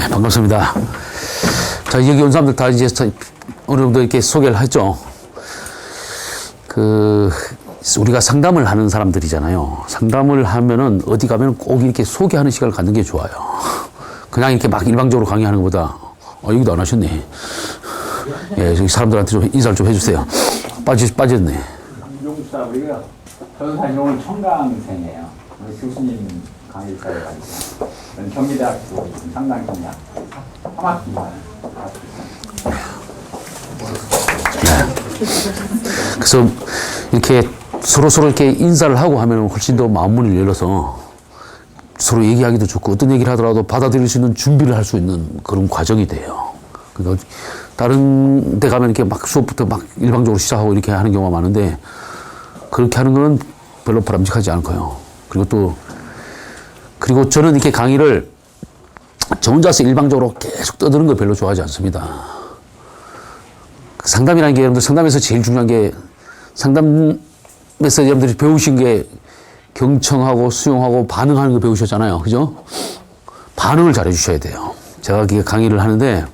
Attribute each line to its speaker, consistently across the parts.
Speaker 1: 반갑습니다. 자, 여기 온 사람들 다 이제 어느 정도 이렇게 소개를 했죠. 우리가 상담을 하는 사람들이잖아요. 상담을 하면은 어디 가면 꼭 이렇게 소개하는 시간을 갖는 게 좋아요. 그냥 이렇게 막 일방적으로 강의하는 것보다, 여기도 안 하셨네. 예, 저기 사람들한테 좀 인사를 좀 해주세요. 빠졌네.
Speaker 2: 용사, 우리가 변호사님 오늘 청강생이에요. 우리 교수님 강의를 가지고 경기대학교 상당경량 3학기입니다.
Speaker 1: 그래서 이렇게 서로 이렇게 인사를 하고 하면 훨씬 더 마음문을 열어서 서로 얘기하기도 좋고 어떤 얘기를 하더라도 받아들일 수 있는 준비를 할 수 있는 그런 과정이 돼요. 그러니까 다른 데 가면 이렇게 막 수업부터 막 일방적으로 시작하고 이렇게 하는 경우가 많은데 그렇게 하는 거는 별로 바람직하지 않고요. 그리고 저는 이렇게 강의를 저 혼자서 일방적으로 계속 떠드는 걸 별로 좋아하지 않습니다. 상담이라는 게 여러분들 상담에서 제일 중요한 게 상담에서 여러분들이 배우신 게 경청하고 수용하고 반응하는 거 배우셨잖아요. 그죠? 반응을 잘해 주셔야 돼요. 제가 이렇게 강의를 하는데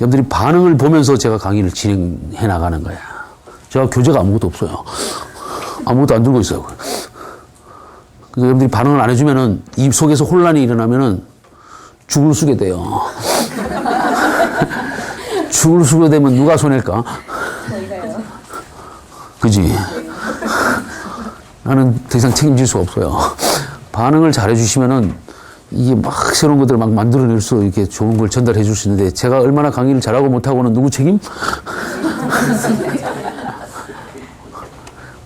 Speaker 1: 여러분들이 반응을 보면서 제가 강의를 진행해 나가는 거야. 제가 교재가 아무것도 없어요. 아무것도 안 들고 있어요. 그러니까 여러분들이 반응을 안 해주면은 입 속에서 혼란이 일어나면은 죽을 쓰게 돼요. 죽을 쓰게 되면 누가 손해일까?
Speaker 3: 저희가요.
Speaker 1: 그지? 나는 더 이상 책임질 수가 없어요. 반응을 잘 해주시면은 이게 막 새로운 것들을 막 만들어낼 수 이렇게 좋은 걸 전달해 줄 수 있는데 제가 얼마나 강의를 잘하고 못하고는 누구 책임?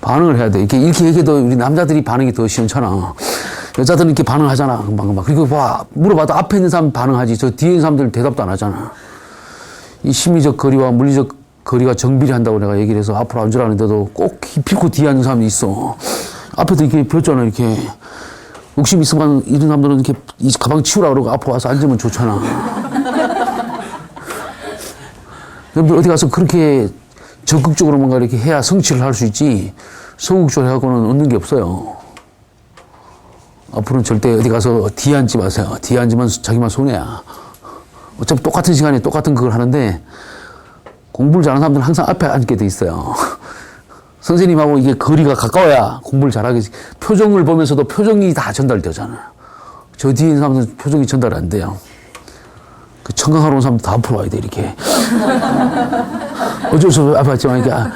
Speaker 1: 반응을 해야 돼. 이렇게 얘기해도 우리 남자들이 반응이 더 시원찮아. 여자들은 이렇게 반응하잖아. 금방. 그리고 물어봐도 앞에 있는 사람 반응하지. 저 뒤에 있는 사람들 대답도 안 하잖아. 이 심리적 거리와 물리적 거리가 정비례 한다고 내가 얘기를 해서 앞으로 앉으라는데도 꼭 기피고 뒤에 앉는 사람이 있어. 앞에도 이렇게 폈잖아. 이렇게. 욕심 있으면 이런 사람들은 이렇게 이 가방 치우라 그러고 앞으로 와서 앉으면 좋잖아. 여러분 어디 가서 그렇게 적극적으로 뭔가 이렇게 해야 성취를 할 수 있지 소극적으로 하고는 얻는 게 없어요. 앞으로는 절대 어디 가서 뒤에 앉지 마세요. 뒤에 앉으면 자기만 손해야. 어차피 똑같은 시간에 똑같은 그걸 하는데 공부를 잘하는 사람들은 항상 앞에 앉게 돼 있어요. 선생님하고 이게 거리가 가까워야 공부를 잘하겠지. 표정을 보면서도 표정이 다 전달되잖아. 저 뒤에 있는 사람들은 표정이 전달 안 돼요. 그 청강하러 온 사람들 다 앞으로 와야 돼, 이렇게. 어쩔 수 없이 앞에 왔지만, 이렇게.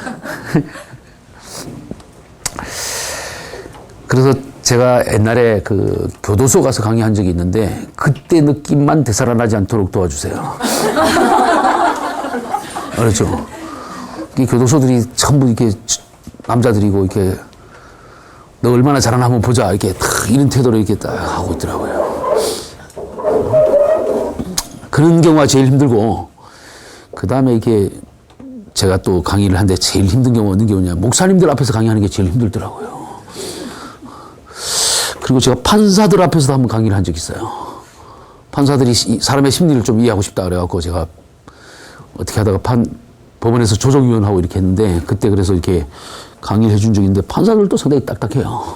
Speaker 1: 그래서 제가 옛날에 그 교도소 가서 강의한 적이 있는데, 그때 느낌만 되살아나지 않도록 도와주세요. 그렇죠. 이 교도소들이 전부 이렇게 남자들이고, 이렇게, 너 얼마나 잘하나 한번 보자. 이렇게 딱 이런 태도로 이렇게 딱 하고 있더라고요. 그런 경우가 제일 힘들고, 그 다음에 이게 제가 또 강의를 하는데 제일 힘든 경우가 어떤 경우냐. 목사님들 앞에서 강의하는 게 제일 힘들더라고요. 그리고 제가 판사들 앞에서도 한번 강의를 한 적이 있어요. 판사들이 사람의 심리를 좀 이해하고 싶다 그래갖고 제가 어떻게 하다가 법원에서 조정위원하고 이렇게 했는데 그때 그래서 이렇게 강의를 해준 적이 있는데 판사들도 상당히 딱딱해요.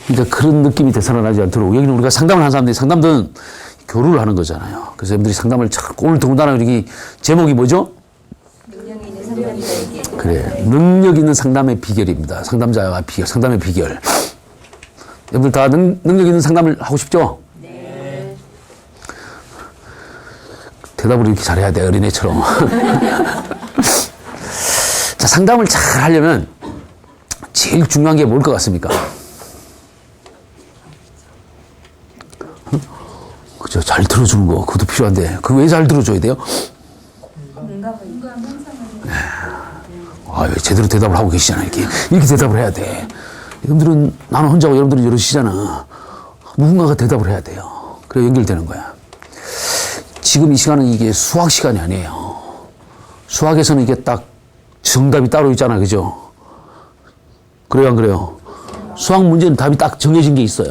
Speaker 1: 그러니까 그런 느낌이 되살아나지 않도록 여기는 우리가 상담을 하는 사람들이 상담은 교류를 하는 거잖아요. 그래서 여러분들이 상담을 오늘 더군다나 여기 제목이 뭐죠?
Speaker 3: 능력 있는 상담자에게.
Speaker 1: 그래, 능력 있는 상담의 비결입니다. 상담자와 비결, 상담의 비결. 여러분들 다 능력 있는 상담을 하고 싶죠?
Speaker 3: 네.
Speaker 1: 대답을 이렇게 잘해야 돼, 어린애처럼. 자, 상담을 잘 하려면 제일 중요한 게 뭘 것 같습니까? 그죠? 잘 들어주는 거, 그것도 필요한데, 그거 왜 잘 들어줘야 돼요? 왜 제대로 대답을 하고 계시잖아요. 이렇게 대답을 해야 돼. 여러분들은, 나는 혼자고 여러분들은 여럿이잖아. 누군가가 대답을 해야 돼요. 그래, 연결되는 거야. 지금 이 시간은 이게 수학 시간이 아니에요. 수학에서는 이게 딱 정답이 따로 있잖아. 그죠? 그래요, 안 그래요? 수학 문제는 답이 딱 정해진 게 있어요.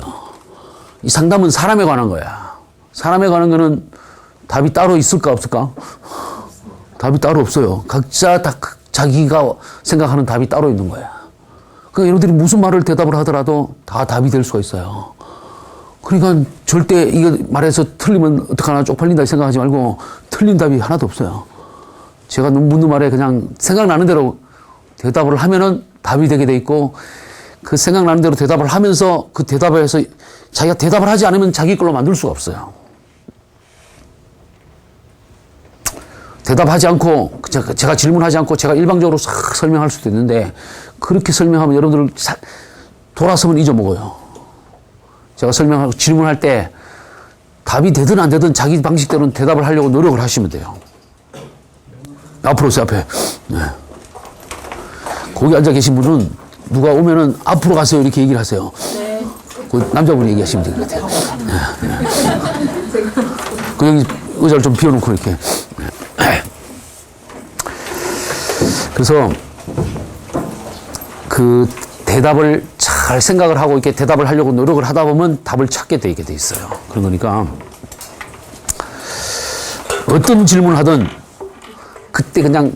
Speaker 1: 이 상담은 사람에 관한 거야. 사람에 관한 거는 답이 따로 있을까, 없을까? 답이 따로 없어요. 각자 다 자기가 생각하는 답이 따로 있는 거야. 그러니까 여러분들이 무슨 말을 대답을 하더라도 다 답이 될 수가 있어요. 그러니까 절대 이거 말해서 틀리면 어떡하나 쪽팔린다 생각하지 말고 틀린 답이 하나도 없어요. 제가 묻는 말에 그냥 생각나는 대로 대답을 하면은 답이 되게 돼 있고 그 생각나는 대로 대답을 하면서 그 대답을 해서 자기가 대답을 하지 않으면 자기 걸로 만들 수가 없어요. 대답하지 않고 제가 질문하지 않고 제가 일방적으로 싹 설명할 수도 있는데 그렇게 설명하면 여러분들 돌아서면 잊어먹어요. 제가 설명하고 질문할 때 답이 되든 안 되든 자기 방식대로는 대답을 하려고 노력을 하시면 돼요. 앞으로 오세요, 앞에. 네. 거기 앉아 계신 분은 누가 오면은 앞으로 가세요 이렇게 얘기를 하세요.
Speaker 3: 네.
Speaker 1: 그 남자분이 얘기하시면 될 것 같아요. 네, 네. 그 여기 의자를 좀 비워놓고 이렇게. 네. 그래서 그 대답을 잘 생각을 하고 이렇게 대답을 하려고 노력을 하다 보면 답을 찾게 되게 돼 있어요. 그런 거니까 어떤 질문을 하든 그때 그냥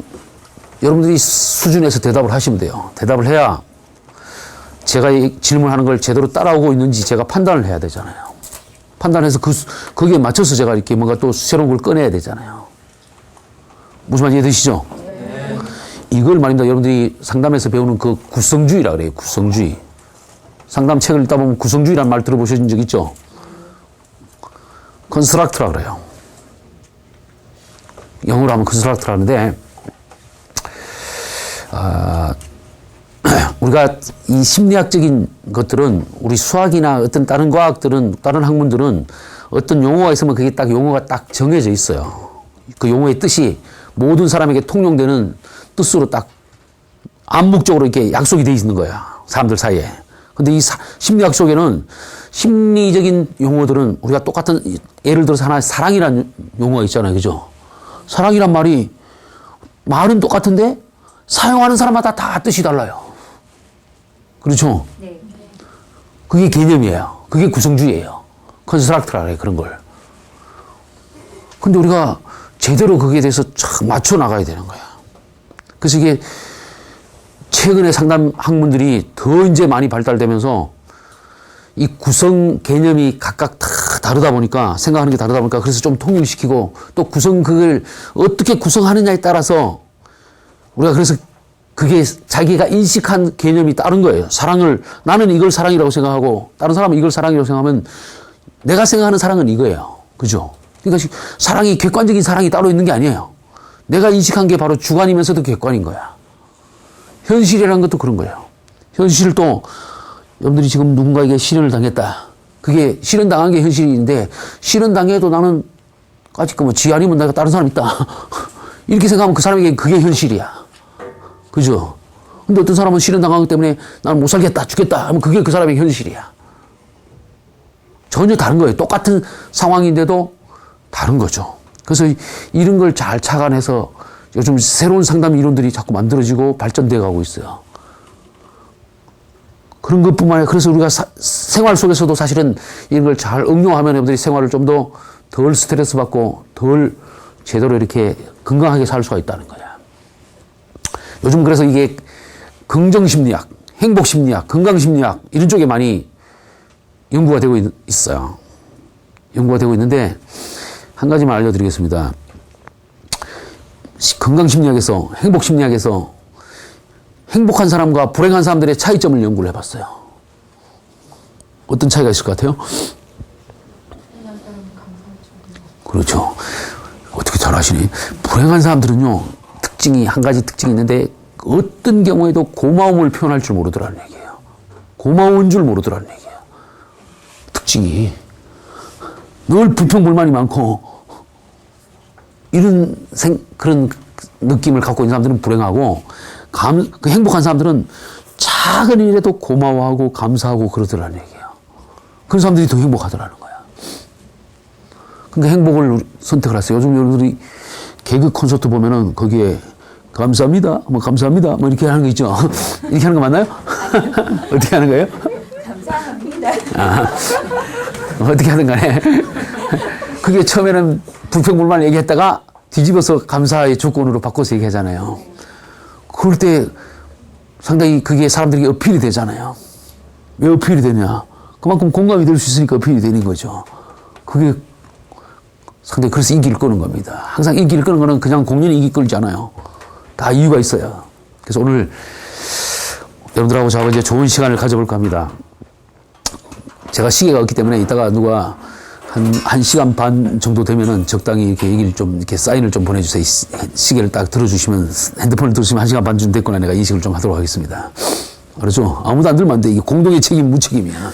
Speaker 1: 여러분들이 수준에서 대답을 하시면 돼요. 대답을 해야 제가 이 질문하는 걸 제대로 따라오고 있는지 제가 판단을 해야 되잖아요. 판단해서 거기에 맞춰서 제가 이렇게 뭔가 또 새로운 걸 꺼내야 되잖아요. 무슨 말인지 이해되시죠? 네. 이걸 말입니다. 여러분들이 상담에서 배우는 그 구성주의라 그래요. 구성주의. 상담 책을 읽다 보면 구성주의라는 말 들어보신 적 있죠? 컨스트럭트라 그래요. 영어로 하면 컨스트럭트라는데 우리가 이 심리학적인 것들은 우리 수학이나 어떤 다른 과학들은 다른 학문들은 어떤 용어가 있으면 그게 딱 용어가 딱 정해져 있어요. 그 용어의 뜻이 모든 사람에게 통용되는 뜻으로 딱 암묵적으로 이렇게 약속이 돼 있는 거야. 사람들 사이에. 근데 이 심리학 속에는 심리적인 용어들은 우리가 똑같은 예를 들어서 하나 사랑이라는 용어가 있잖아요. 그죠? 사랑이란 말은 똑같은데 사용하는 사람마다 다 뜻이 달라요. 그렇죠?
Speaker 3: 네.
Speaker 1: 그게 개념이에요. 그게 구성주의예요. 컨스트럭트라 그래, 그런 걸. 근데 우리가 제대로 거기에 대해서 쫙 맞춰 나가야 되는 거야. 그래서 이게 최근에 상담 학문들이 더 이제 많이 발달되면서 이 구성 개념이 각각 다 다르다 보니까 생각하는 게 다르다 보니까 그래서 좀 통일시키고 또 그걸 어떻게 구성하느냐에 따라서 우리가 그래서 그게 자기가 인식한 개념이 다른 거예요. 사랑을 나는 이걸 사랑이라고 생각하고 다른 사람은 이걸 사랑이라고 생각하면 내가 생각하는 사랑은 이거예요. 그죠? 그러니까 사랑이 객관적인 사랑이 따로 있는 게 아니에요. 내가 인식한 게 바로 주관이면서도 객관인 거야. 현실이라는 것도 그런 거예요. 현실도 여러분들이 지금 누군가에게 실현을 당했다. 그게 실현당한 게 현실인데 실현당해도 나는 아직 지 아니면 내가 다른 사람 있다. 이렇게 생각하면 그 사람에게 그게 현실이야. 그죠? 근데 어떤 사람은 실현당한 것 때문에 나는 못 살겠다, 죽겠다 하면 그게 그 사람의 현실이야. 전혀 다른 거예요. 똑같은 상황인데도 다른 거죠. 그래서 이런 걸 잘 착안해서 요즘 새로운 상담 이론들이 자꾸 만들어지고 발전되어 가고 있어요. 그런 것뿐만 아니라 그래서 우리가 생활 속에서도 사실은 이런 걸 잘 응용하면 여러분들이 생활을 좀 더 덜 스트레스 받고 덜 제대로 이렇게 건강하게 살 수가 있다는 거야. 요즘 그래서 이게 긍정심리학, 행복심리학, 건강심리학 이런 쪽에 많이 연구가 되고 있어요. 연구가 되고 있는데 한 가지만 알려드리겠습니다. 건강심리학에서 행복심리학에서 행복한 사람과 불행한 사람들의 차이점을 연구를 해봤어요. 어떤 차이가 있을 것 같아요? 그렇죠. 어떻게 잘 아시니? 불행한 사람들은요, 한 가지 특징이 있는데, 어떤 경우에도 고마움을 표현할 줄 모르더라는 얘기예요. 고마운 줄 모르더라는 얘기예요. 특징이. 늘 불평불만이 많고, 이런 그런 느낌을 갖고 있는 사람들은 불행하고, 그 행복한 사람들은 작은 일에도 고마워하고 감사하고 그러더라는 얘기예요. 그런 사람들이 더 행복하더라는 거야. 그러니까 행복을 선택을 하세요. 요즘 여러분들이 개그 콘서트 보면은 거기에 감사합니다, 감사합니다, 이렇게 하는 거 있죠. 이렇게 하는 거 맞나요? 어떻게 하는 거예요?
Speaker 3: 감사합니다.
Speaker 1: 어떻게 하든 간에. 그게 처음에는 불평불만 얘기했다가 뒤집어서 감사의 조건으로 바꿔서 얘기하잖아요. 그럴 때 상당히 그게 사람들에게 어필이 되잖아요. 왜 어필이 되냐? 그만큼 공감이 될 수 있으니까 어필이 되는 거죠. 그게 상당히 그래서 인기를 끄는 겁니다. 항상 인기를 끄는 거는 그냥 공연이 인기 끌지 않아요. 다 이유가 있어요. 그래서 오늘 여러분들하고 저하고 이제 좋은 시간을 가져볼까 합니다. 제가 시계가 없기 때문에 이따가 누가 한 시간 반 정도 되면은 적당히 이렇게 얘기를 좀, 이렇게 사인을 좀 보내주세요. 시계를 딱 들어주시면, 핸드폰을 들으시면 1시간 반쯤 됐구나 내가 인식을 좀 하도록 하겠습니다. 그렇죠? 아무도 안 들면 안 돼. 이게 공동의 책임, 무책임이야.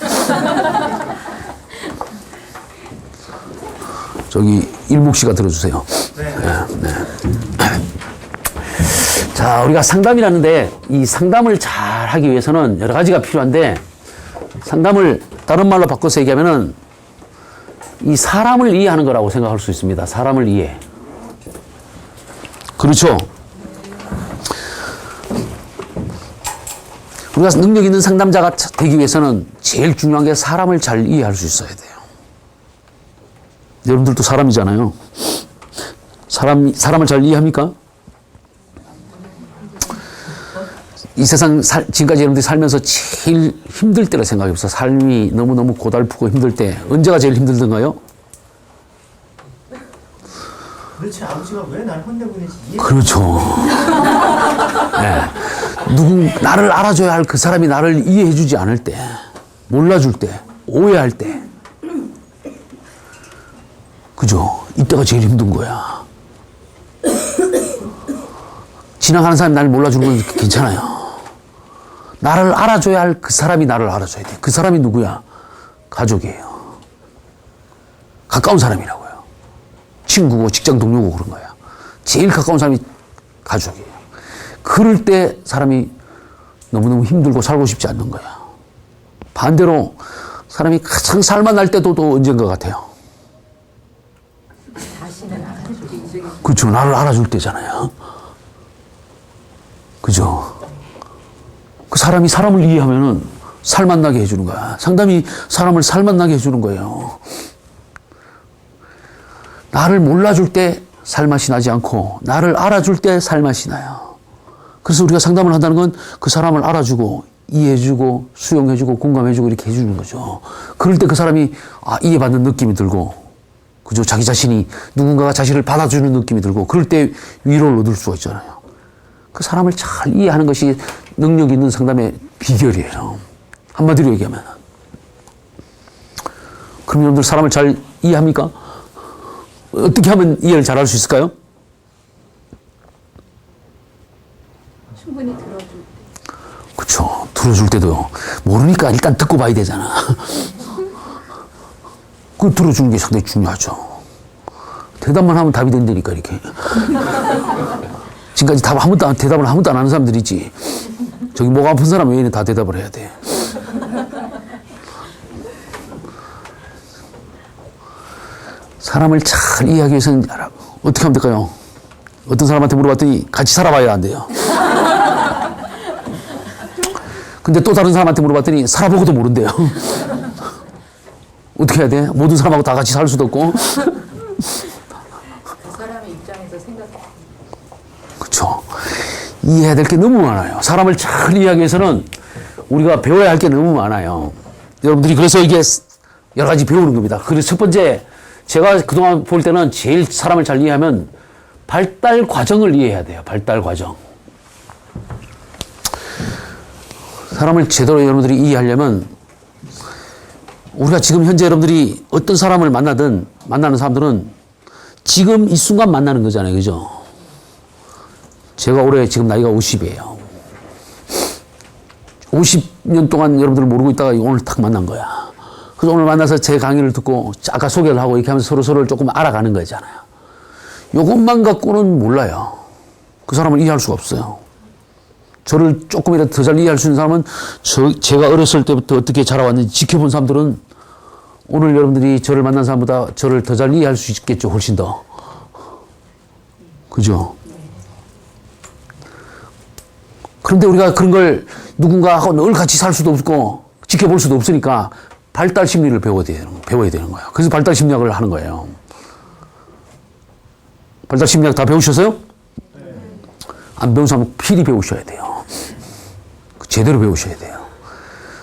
Speaker 1: 저기, 일목 씨가 들어주세요. 네. 네. 자, 우리가 상담이라는데, 이 상담을 잘 하기 위해서는 여러 가지가 필요한데, 상담을 다른 말로 바꿔서 얘기하면은, 이 사람을 이해하는 거라고 생각할 수 있습니다. 사람을 이해. 그렇죠? 우리가 능력 있는 상담자가 되기 위해서는 제일 중요한 게 사람을 잘 이해할 수 있어야 돼요. 여러분들도 사람이잖아요. 사람을 잘 이해합니까? 이 세상 지금까지 여러분들이 살면서 제일 힘들 때를 생각해보세요. 삶이 너무너무 고달프고 힘들 때 언제가 제일 힘들던가요?
Speaker 4: 도대체 아버지가 왜 날 혼내보내지?
Speaker 1: 그렇죠. 네. 나를 알아줘야 할 그 사람이 나를 이해해주지 않을 때, 몰라줄 때, 오해할 때, 그죠? 이때가 제일 힘든 거야. 지나가는 사람이 나를 몰라주는 건 괜찮아요. 나를 알아줘야 할 그 사람이 나를 알아줘야 돼. 그 사람이 누구야? 가족이에요. 가까운 사람이라고요. 친구고 직장 동료고 그런 거야. 제일 가까운 사람이 가족이에요. 그럴 때 사람이 너무너무 힘들고 살고 싶지 않는 거야. 반대로 사람이 가장 살만할 때도 또 언젠가 같아요. 그렇죠. 나를 알아줄 때잖아요. 그죠? 그 사람이 사람을 이해하면은 살만나게 해주는 거야. 상담이 사람을 살만나게 해주는 거예요. 나를 몰라줄 때 살맛이 나지 않고 나를 알아줄 때 살맛이 나요. 그래서 우리가 상담을 한다는 건 그 사람을 알아주고 이해해주고 수용해주고 공감해주고 이렇게 해주는 거죠. 그럴 때 그 사람이 이해받는 느낌이 들고, 그죠? 자기 자신이 누군가가 자신을 받아주는 느낌이 들고, 그럴 때 위로를 얻을 수가 있잖아요. 그 사람을 잘 이해하는 것이 능력 있는 상담의 비결이에요. 한마디로 얘기하면. 그럼 여러분들 사람을 잘 이해합니까? 어떻게 하면 이해를 잘 할 수 있을까요?
Speaker 3: 충분히 들어줄 때.
Speaker 1: 그쵸. 들어줄 때도 모르니까 일단 듣고 봐야 되잖아. 그 들어주는 게 상당히 중요하죠. 대답만 하면 답이 된다니까, 이렇게. 지금까지 대답을 한 번도 안 하는 사람들 있지. 저기 목 아픈 사람 외에는 다 대답을 해야 돼. 사람을 잘 이해하기 위해서는 어떻게 하면 될까요? 어떤 사람한테 물어봤더니 같이 살아봐야 안 돼요. 근데 또 다른 사람한테 물어봤더니 살아보고도 모른대요. 어떻게 해야 돼? 모든 사람하고 다 같이 살 수도 없고.
Speaker 3: 그 사람의 입장에서 생각해.
Speaker 1: 그렇죠. 이해해야 될 게 너무 많아요. 사람을 잘 이해하기 위해서는 우리가 배워야 할 게 너무 많아요. 여러분들이 그래서 이게 여러 가지 배우는 겁니다. 그래서 첫 번째, 제가 그동안 볼 때는 제일 사람을 잘 이해하면 발달 과정을 이해해야 돼요. 발달 과정. 사람을 제대로 여러분들이 이해하려면 우리가 지금 현재 여러분들이 어떤 사람을 만나든 만나는 사람들은 지금 이 순간 만나는 거잖아요. 그죠? 제가 올해 지금 나이가 50이에요. 50년 동안 여러분들을 모르고 있다가 오늘 딱 만난 거야. 그래서 오늘 만나서 제 강의를 듣고 아까 소개를 하고 이렇게 하면서 서로를 조금 알아가는 거잖아요. 이것만 갖고는 몰라요. 그 사람을 이해할 수가 없어요. 저를 조금이라도 더 잘 이해할 수 있는 사람은 제가 어렸을 때부터 어떻게 자라왔는지 지켜본 사람들은 오늘 여러분들이 저를 만난 사람보다 저를 더 잘 이해할 수 있겠죠. 훨씬 더. 그죠? 그런데 우리가 그런 걸 누군가하고 늘 같이 살 수도 없고 지켜볼 수도 없으니까 발달 심리를 배워야 되는 거예요. 그래서 발달 심리학을 하는 거예요. 발달 심리학 다 배우셨어요? 안 배운 사람은 필히 배우셔야 돼요. 제대로 배우셔야 돼요.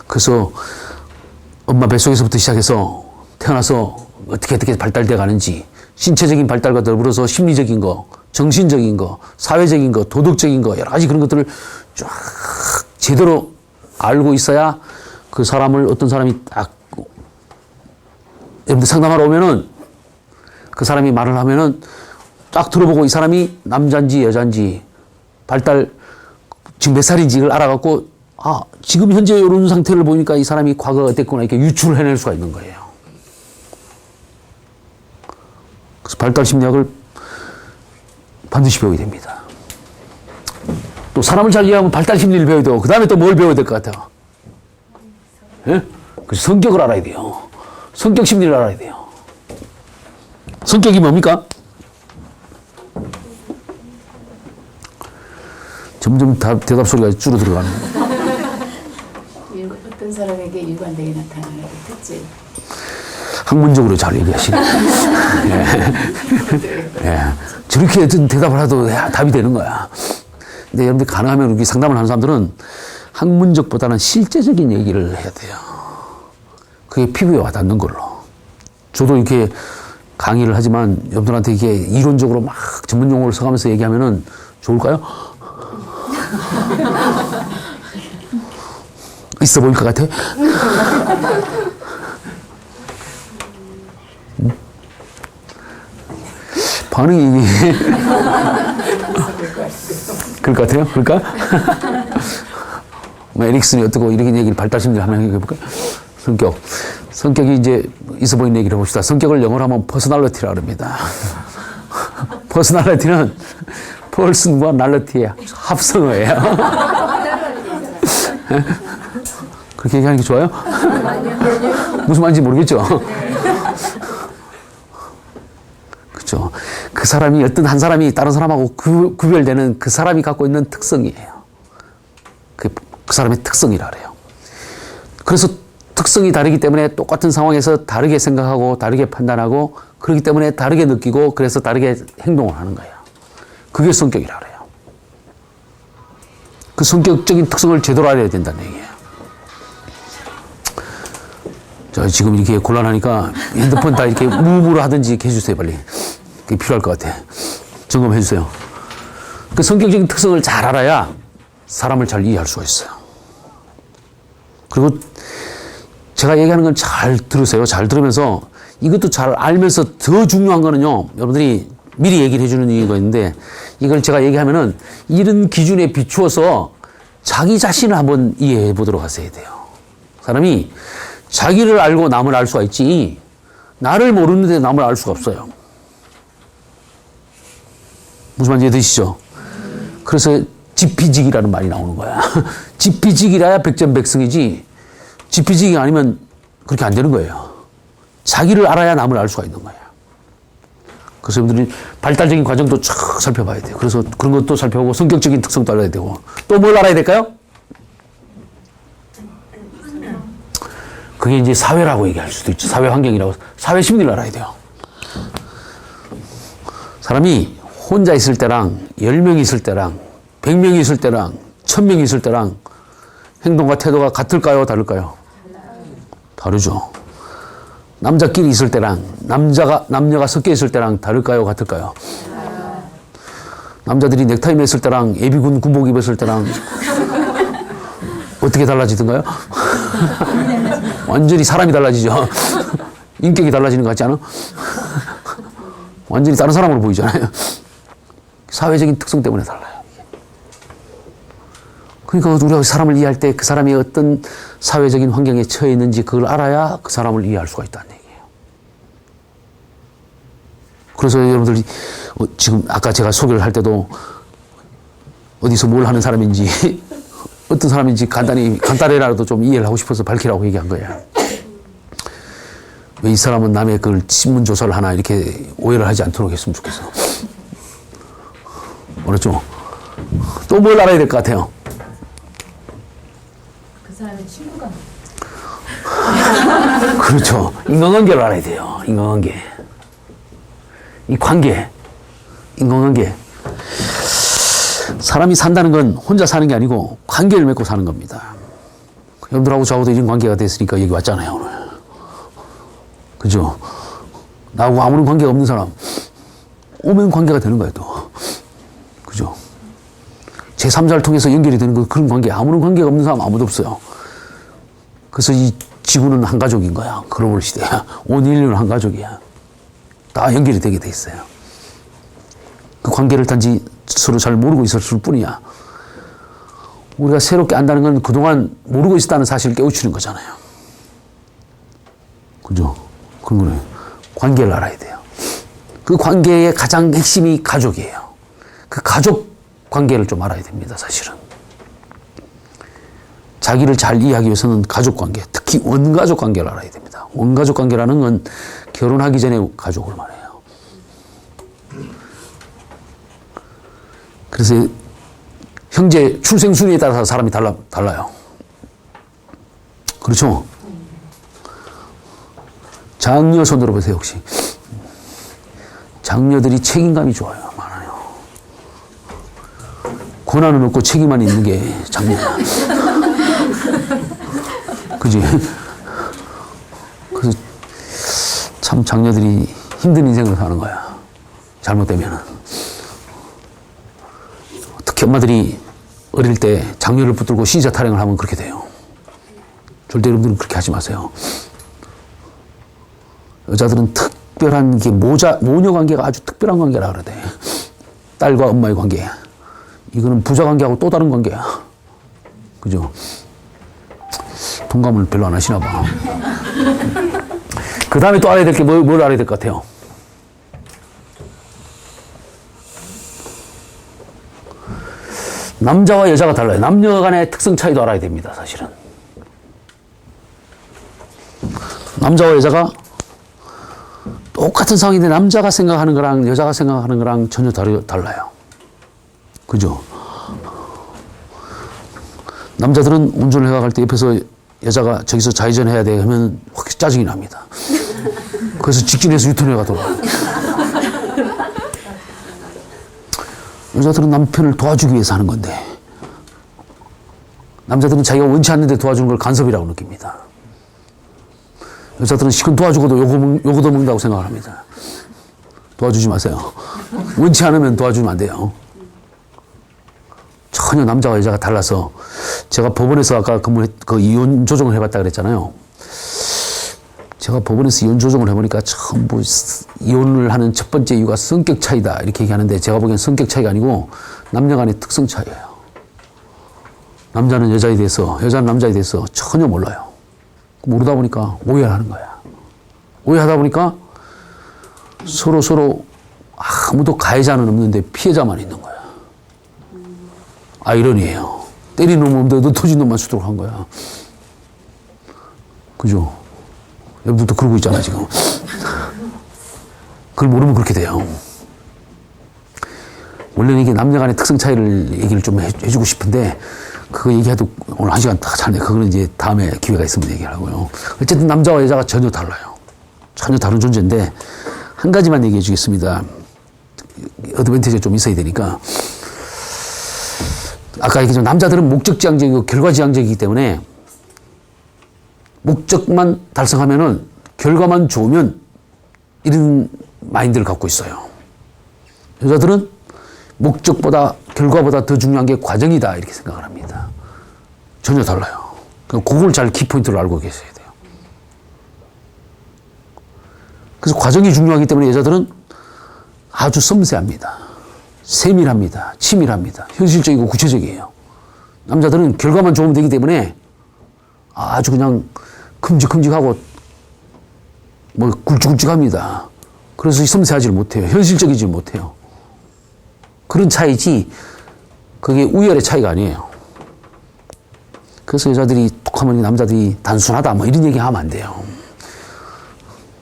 Speaker 1: 그래서 엄마 뱃속에서부터 시작해서 태어나서 어떻게 발달돼 가는지 신체적인 발달과 더불어서 심리적인 거, 정신적인 거, 사회적인 거, 도덕적인 거 여러 가지 그런 것들을 쫙 제대로 알고 있어야 그 사람을 어떤 사람이 딱 여러분들 상담하러 오면은 그 사람이 말을 하면은 딱 들어보고 이 사람이 남자인지 여자인지 발달 지금 몇 살인지 이걸 알아갖고 아 지금 현재 이런 상태를 보니까 이 사람이 과거가 어땠구나 이렇게 유추를 해낼 수가 있는 거예요. 그래서 발달 심리학을 반드시 배워야 됩니다. 또 사람을 잘 이해하면 발달 심리를 배워야 되고 그 다음에 또 뭘 배워야 될 것 같아요? 예? 그래서 성격을 알아야 돼요. 성격 심리를 알아야 돼요. 성격이 뭡니까? 점점 대답 소리가 줄어들어가는 거예요.
Speaker 5: 어떤 사람에게 일관되게 나타나는 특징.
Speaker 1: 학문적으로 잘 얘기하시네. 예. 예. 저렇게 대답을 해도 답이 되는 거야. 근데 여러분들 가능하면 우리 상담을 하는 사람들은 학문적보다는 실제적인 얘기를 해야 돼요. 그게 피부에 와닿는 걸로. 저도 이렇게 강의를 하지만 여러분들한테 이게 이론적으로 막 전문 용어를 써가면서 얘기하면은 좋을까요? 있어 보일 것 같아? 반응이 그럴 것 같아요? 그럴까? 뭐 에릭슨이 어떻고 이런 얘기를 발달심리를 한번 해볼까? 성격이 이제 있어 보이는 얘기를 해봅시다. 성격을 영어로 하면 퍼스널리티라고 합니다. 퍼스널리티는 펄슨과 날러티의 합성어예요. 그렇게 얘기하는 게 좋아요? 무슨 말인지 모르겠죠? 그렇죠. 그 사람이 어떤 한 사람이 다른 사람하고 구별되는 그 사람이 갖고 있는 특성이에요. 그 사람의 특성이라 그래요. 그래서 특성이 다르기 때문에 똑같은 상황에서 다르게 생각하고 다르게 판단하고 그렇기 때문에 다르게 느끼고 그래서 다르게 행동을 하는 거예요. 그게 성격이라 그래요. 그 성격적인 특성을 제대로 알아야 된다는 얘기예요. 자, 지금 이렇게 곤란하니까 핸드폰 다 이렇게 무음으로 하든지 해주세요, 빨리. 그게 필요할 것 같아. 점검해 주세요. 그 성격적인 특성을 잘 알아야 사람을 잘 이해할 수가 있어요. 그리고 제가 얘기하는 건 잘 들으세요. 잘 들으면서 이것도 잘 알면서 더 중요한 거는요, 여러분들이 미리 얘기를 해주는 이유가 있는데 이걸 제가 얘기하면은 이런 기준에 비추어서 자기 자신을 한번 이해해 보도록 하셔야 돼요. 사람이 자기를 알고 남을 알 수가 있지 나를 모르는데 남을 알 수가 없어요. 무슨 말인지 이해되시죠? 그래서 지피지기라는 말이 나오는 거야. 지피지기라야 백전백승이지 지피지기 아니면 그렇게 안 되는 거예요. 자기를 알아야 남을 알 수가 있는 거예요. 그래서 여러분들이 발달적인 과정도 쫙 살펴봐야 돼요. 그래서 그런 것도 살펴보고 성격적인 특성도 알아야 되고 또 뭘 알아야 될까요? 그게 이제 사회라고 얘기할 수도 있죠. 사회 환경이라고. 사회 심리를 알아야 돼요. 사람이 혼자 있을 때랑 10명이 있을 때랑 100명이 있을 때랑 1000명이 있을 때랑 행동과 태도가 같을까요? 다를까요? 다르죠. 남자끼리 있을 때랑 남녀가 섞여 있을 때랑 다를까요? 같을까요? 남자들이 넥타이 맸을 때랑 예비군 군복 입었을 때랑 어떻게 달라지던가요? 완전히 사람이 달라지죠. 인격이 달라지는 것 같지 않아? 완전히 다른 사람으로 보이잖아요. 사회적인 특성 때문에 달라요. 그러니까 우리가 사람을 이해할 때 그 사람이 어떤 사회적인 환경에 처해 있는지 그걸 알아야 그 사람을 이해할 수가 있다는 얘기예요. 그래서 여러분들이 지금 아까 제가 소개를 할 때도 어디서 뭘 하는 사람인지 어떤 사람인지 간단히라도 좀 이해를 하고 싶어서 밝히라고 얘기한 거예요. 왜 이 사람은 남의 그걸 신문 조사를 하나 이렇게 오해를 하지 않도록 했으면 좋겠어. 알았죠? 또 뭘 알아야 될 것 같아요?
Speaker 5: 그 사람의 친구가
Speaker 1: 그렇죠. 인간관계를 알아야 돼요. 인간관계. 이 관계. 인간관계. 사람이 산다는 건 혼자 사는 게 아니고 관계를 맺고 사는 겁니다. 여러분들하고 저하고도 이런 관계가 됐으니까 여기 왔잖아요, 오늘. 그죠? 나하고 아무런 관계가 없는 사람 오면 관계가 되는 거예요 또. 그죠? 제3자를 통해서 연결이 되는 그런 관계, 아무런 관계가 없는 사람 아무도 없어요. 그래서 이 지구는 한 가족인 거야. 글로벌 시대야. 온 인류는 한 가족이야. 다 연결이 되게 돼 있어요. 그 관계를 단지 서로 잘 모르고 있었을 뿐이야. 우리가 새롭게 안다는 건 그동안 모르고 있었다는 사실을 깨우치는 거잖아요. 그죠? 그런 거는 관계를 알아야 돼요. 그 관계의 가장 핵심이 가족이에요. 그 가족 관계를 좀 알아야 됩니다, 사실은. 자기를 잘 이해하기 위해서는 가족 관계, 특히 원가족 관계를 알아야 됩니다. 원가족 관계라는 건 결혼하기 전에 가족을 말해요. 그래서 형제 출생 순위에 따라서 사람이 달라요. 그렇죠? 장녀 손 들어보세요, 혹시. 장녀들이 책임감이 좋아요, 많아요. 권한은 없고 책임만 있는 게 장녀야. 그지? 그래서 참 장녀들이 힘든 인생을 사는 거야. 잘못되면은. 특히 엄마들이 어릴 때 장녀를 붙들고 신사 타령을 하면 그렇게 돼요. 절대 여러분들은 그렇게 하지 마세요. 여자들은 특별한 게 모녀 관계가 아주 특별한 관계라 그러대. 딸과 엄마의 관계. 이거는 부자 관계하고 또 다른 관계야. 그죠? 동감을 별로 안 하시나 봐. 그 다음에 또 알아야 될 게 뭘 알아야 될 것 같아요? 남자와 여자가 달라요. 남녀 간의 특성 차이도 알아야 됩니다, 사실은. 남자와 여자가 똑같은 상황인데 남자가 생각하는 거랑 여자가 생각하는 거랑 전혀 달라요. 그죠? 남자들은 운전을 해갈 때 옆에서 여자가 저기서 좌회전해야 돼 하면 확 짜증이 납니다. 그래서 직진해서 유턴해가 돌아요. 여자들은 남편을 도와주기 위해서 하는 건데 남자들은 자기가 원치 않는데 도와주는 걸 간섭이라고 느낍니다. 여자들은 시큰 도와주고도 요거도 먹는다고 생각을 합니다. 도와주지 마세요. 원치 않으면 도와주면 안 돼요. 전혀 남자와 여자가 달라서 제가 법원에서 아까 이혼 조정을 해봤다 그랬잖아요. 제가 법원에서 이혼 조정을 해보니까 전부 이혼을 하는 첫 번째 이유가 성격 차이다 이렇게 얘기하는데 제가 보기엔 성격 차이가 아니고 남녀 간의 특성 차이예요. 남자는 여자에 대해서 여자는 남자에 대해서 전혀 몰라요. 모르다 보니까 오해를 하는 거야. 오해하다 보니까 서로 아무도 가해자는 없는데 피해자만 있는 거야. 아이러니예요. 때리는 놈 없는데 터진 놈만 수두룩 한 거야. 그죠? 여러분도 그러고 있잖아 지금. 그걸 모르면 그렇게 돼요. 원래는 이게 남녀 간의 특성 차이를 얘기를 좀 해주고 싶은데 그거 얘기해도 오늘 1시간 다 차네. 그거는 이제 다음에 기회가 있으면 얘기하고요. 어쨌든 남자와 여자가 전혀 달라요. 전혀 다른 존재인데 한 가지만 얘기해 주겠습니다. 어드밴티지가 좀 있어야 되니까. 아까 얘기했지만 남자들은 목적지향적이고 결과지향적이기 때문에 목적만 달성하면은 결과만 좋으면 이런 마인드를 갖고 있어요. 여자들은 목적보다 결과보다 더 중요한 게 과정이다 이렇게 생각을 합니다. 전혀 달라요. 그걸 잘 키포인트를 알고 계셔야 돼요. 그래서 과정이 중요하기 때문에 여자들은 아주 섬세합니다. 세밀합니다. 치밀합니다. 현실적이고 구체적이에요. 남자들은 결과만 좋으면 되기 때문에 아주 그냥 큼직큼직하고 뭐 굵직굵직합니다. 그래서 섬세하지를 못해요. 현실적이지 못해요. 그런 차이지 그게 우열의 차이가 아니에요. 그래서 여자들이 툭하면 남자들이 단순하다 뭐 이런 얘기하면 안 돼요.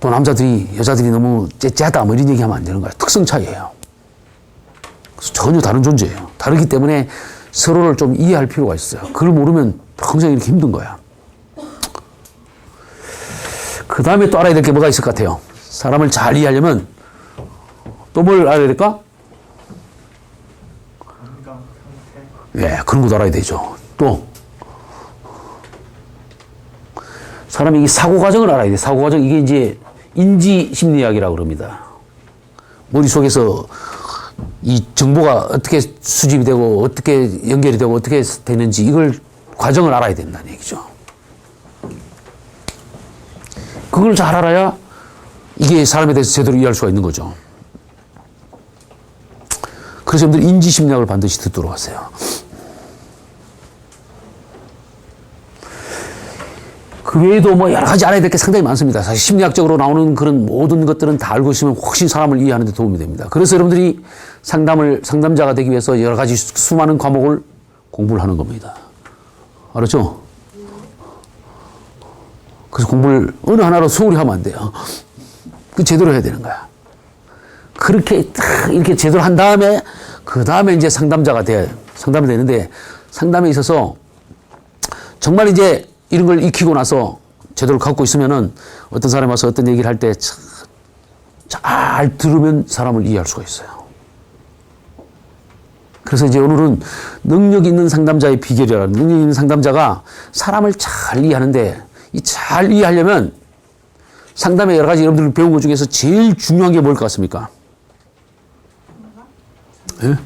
Speaker 1: 또 여자들이 너무 째째하다 뭐 이런 얘기하면 안 되는 거예요. 특성 차이예요. 그래서 전혀 다른 존재예요. 다르기 때문에 서로를 좀 이해할 필요가 있어요. 그걸 모르면 평생 이렇게 힘든 거야. 그 다음에 또 알아야 될 게 뭐가 있을 것 같아요? 사람을 잘 이해하려면 또 뭘 알아야 될까? 예, 그런 것도 알아야 되죠. 또 사람이 이 사고 과정을 알아야 돼. 사고 과정 이게 이제 인지 심리학이라고 그럽니다. 머릿속에서 이 정보가 어떻게 수집이 되고 어떻게 연결이 되고 어떻게 되는지 이걸 과정을 알아야 된다는 얘기죠. 그걸 잘 알아야 이게 사람에 대해서 제대로 이해할 수가 있는 거죠. 그래서 여러분들 인지 심리학을 반드시 듣도록 하세요. 그 외에도 뭐 여러 가지 알아야 될 게 상당히 많습니다. 사실 심리학적으로 나오는 그런 모든 것들은 다 알고 있으면 훨씬 사람을 이해하는 데 도움이 됩니다. 그래서 여러분들이 상담자가 되기 위해서 여러 가지 수많은 과목을 공부를 하는 겁니다. 알았죠? 그래서 공부를 어느 하나로 소홀히 하면 안 돼요. 그 제대로 해야 되는 거야. 그렇게 딱 이렇게 제대로 한 다음에 그 다음에 이제 상담이 되는데 상담에 있어서 정말 이제 이런 걸 익히고 나서 제대로 갖고 있으면은 어떤 사람이 와서 어떤 얘기를 할 때 잘 들으면 사람을 이해할 수가 있어요. 그래서 이제 오늘은 능력 있는 상담자의 비결이라는 능력 있는 상담자가 사람을 잘 이해하는데 이 잘 이해하려면 상담의 여러 가지 여러분들 배운 것 중에서 제일 중요한 게 뭘 것 같습니까? 예?